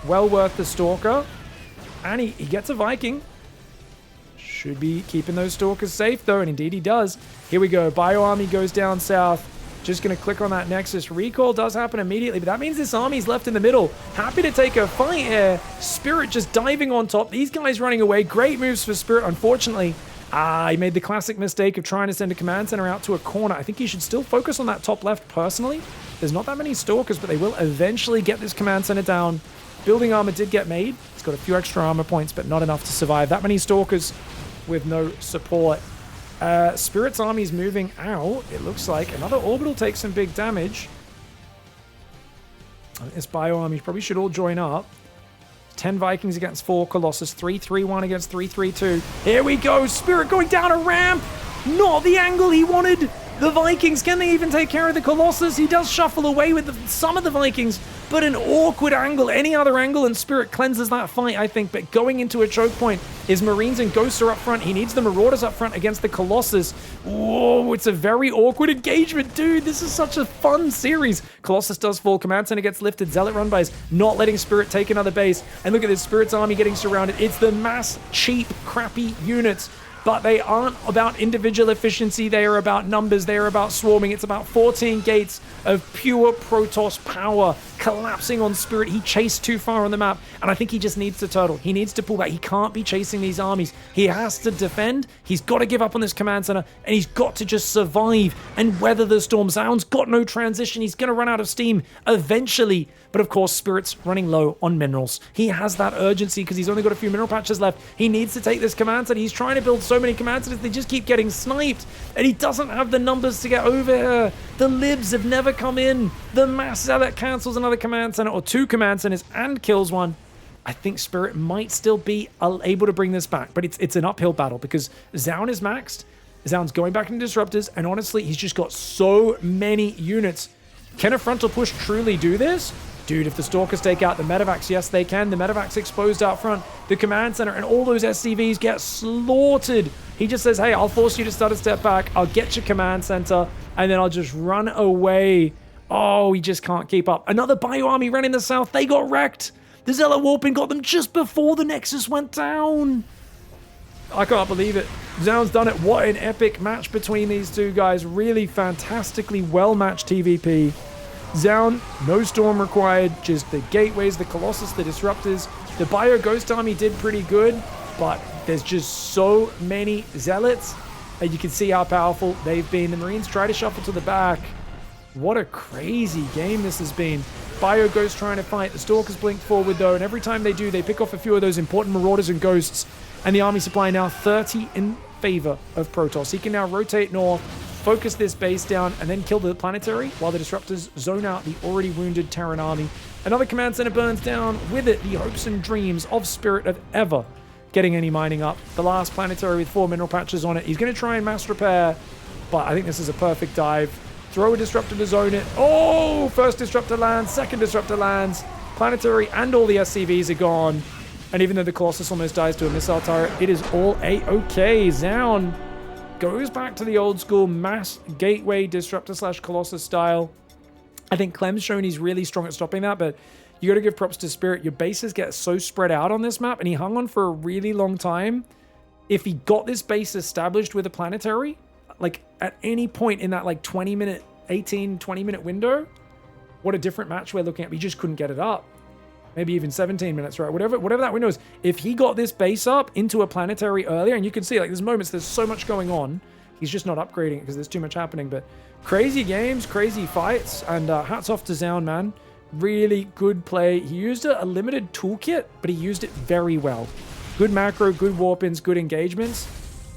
Well worth the Stalker. And he gets a Viking. Should be keeping those Stalkers safe, though, and indeed he does. Here we go. Bio Army goes down south. Just going to click on that Nexus. Recall does happen immediately, but that means this army's left in the middle. Happy to take a fight here. Spirit just diving on top. These guys running away. Great moves for Spirit, unfortunately. He made the classic mistake of trying to send a command center out to a corner. I think he should still focus on that top left personally. There's not that many Stalkers, but they will eventually get this command center down. Building armor did get made. It's got a few extra armor points, but not enough to survive. That many Stalkers with no support. Spirit's army's moving out. It looks like another orbital takes some big damage. This bio army probably should all join up. 10 Vikings against 4 Colossus. 3-3-1 against 3-3-2. Here we go. Spirit going down a ramp. Not the angle he wanted. The Vikings, can they even take care of the Colossus? He does shuffle away with some of the Vikings, but an awkward angle. Any other angle, and Spirit cleanses that fight, I think. But going into a choke point, his Marines and Ghosts are up front. He needs the Marauders up front against the Colossus. Whoa, it's a very awkward engagement, dude. This is such a fun series. Colossus does fall. Command Center gets lifted. Zealot run bys, not letting Spirit take another base. And look at this, Spirit's army getting surrounded. It's the mass, cheap, crappy units. But they aren't about individual efficiency. They are about numbers. They are about swarming. It's about 14 gates of pure Protoss power collapsing on Spirit. He chased too far on the map, and I think he just needs to turtle. He needs to pull back. He can't be chasing these armies. He has to defend. He's got to give up on this command center, and he's got to just survive and weather the storm. ZOUN's got no transition. He's going to run out of steam eventually. But of course, Spirit's running low on minerals. He has that urgency because he's only got a few mineral patches left. He needs to take this command center. He's trying to build so many command centers, they just keep getting sniped. And he doesn't have the numbers to get over here. The libs have never come in. The mass zealot cancels another command center, or 2 command centers, and kills one. I think Spirit might still be able to bring this back, but it's an uphill battle because ZOUN is maxed. ZOUN's going back into disruptors, and honestly, he's just got so many units. Can a frontal push truly do this? Dude, if the Stalkers take out the Medivacs, yes, they can. The Medivacs exposed out front. The command center and all those SCVs get slaughtered. He just says, hey, I'll force you to start a step back. I'll get your command center, and then I'll just run away. Oh, he just can't keep up. Another bio army ran in the south. They got wrecked. The Zealot Warping got them just before the Nexus went down. I can't believe it. ZOUN's done it. What an epic match between these two guys. Really fantastically well-matched TVP. ZOUN, no storm required, just the gateways, the Colossus, the disruptors. The Bio Ghost Army did pretty good, but there's just so many Zealots, and you can see how powerful they've been. The Marines try to shuffle to the back. What a crazy game this has been. Bio Ghost trying to fight. The Stalkers blink forward though, and every time they do, they pick off a few of those important Marauders and Ghosts. And the army supply now 30 in favor of Protoss. He can now rotate north, focus this base down, and then kill the planetary while the disruptors zone out the already wounded Terran army. Another command center burns down. With it, the hopes and dreams of Spirit of ever getting any mining up. The last planetary with 4 mineral patches on it. He's going to try and mass repair, but I think this is a perfect dive. Throw a disruptor to zone it. Oh, first disruptor lands, second disruptor lands. Planetary and all the SCVs are gone. And even though the Colossus almost dies to a missile turret, it is all A-OK. ZOUN goes back to the old school mass gateway disruptor / Colossus style. I think Clem's shown he's really strong at stopping that, but you got to give props to Spirit. Your bases get so spread out on this map, and he hung on for a really long time. If he got this base established with a planetary, like at any point in that like 20 minute window, what a different match we're looking at. We just couldn't get it up. Maybe even 17 minutes, right? Whatever that window is. If he got this base up into a planetary earlier, and you can see like there's moments, there's so much going on. He's just not upgrading it because there's too much happening. But crazy games, crazy fights, and hats off to ZOUN, man. Really good play. He used a limited toolkit, but he used it very well. Good macro, good warp-ins, good engagements.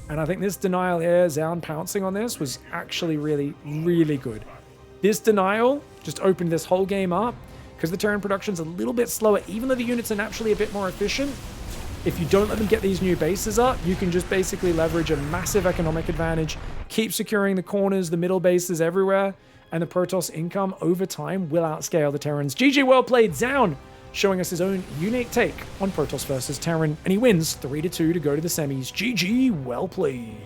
And I think this denial here, ZOUN pouncing on this, was actually really, really good. This denial just opened this whole game up. Because the Terran production's a little bit slower, even though the units are naturally a bit more efficient. If you don't let them get these new bases up, you can just basically leverage a massive economic advantage, keep securing the corners, the middle bases everywhere, and the Protoss income over time will outscale the Terrans. GG, well played. ZOUN showing us his own unique take on Protoss versus Terran, and he wins 3-2 to go to the semis. GG, well played.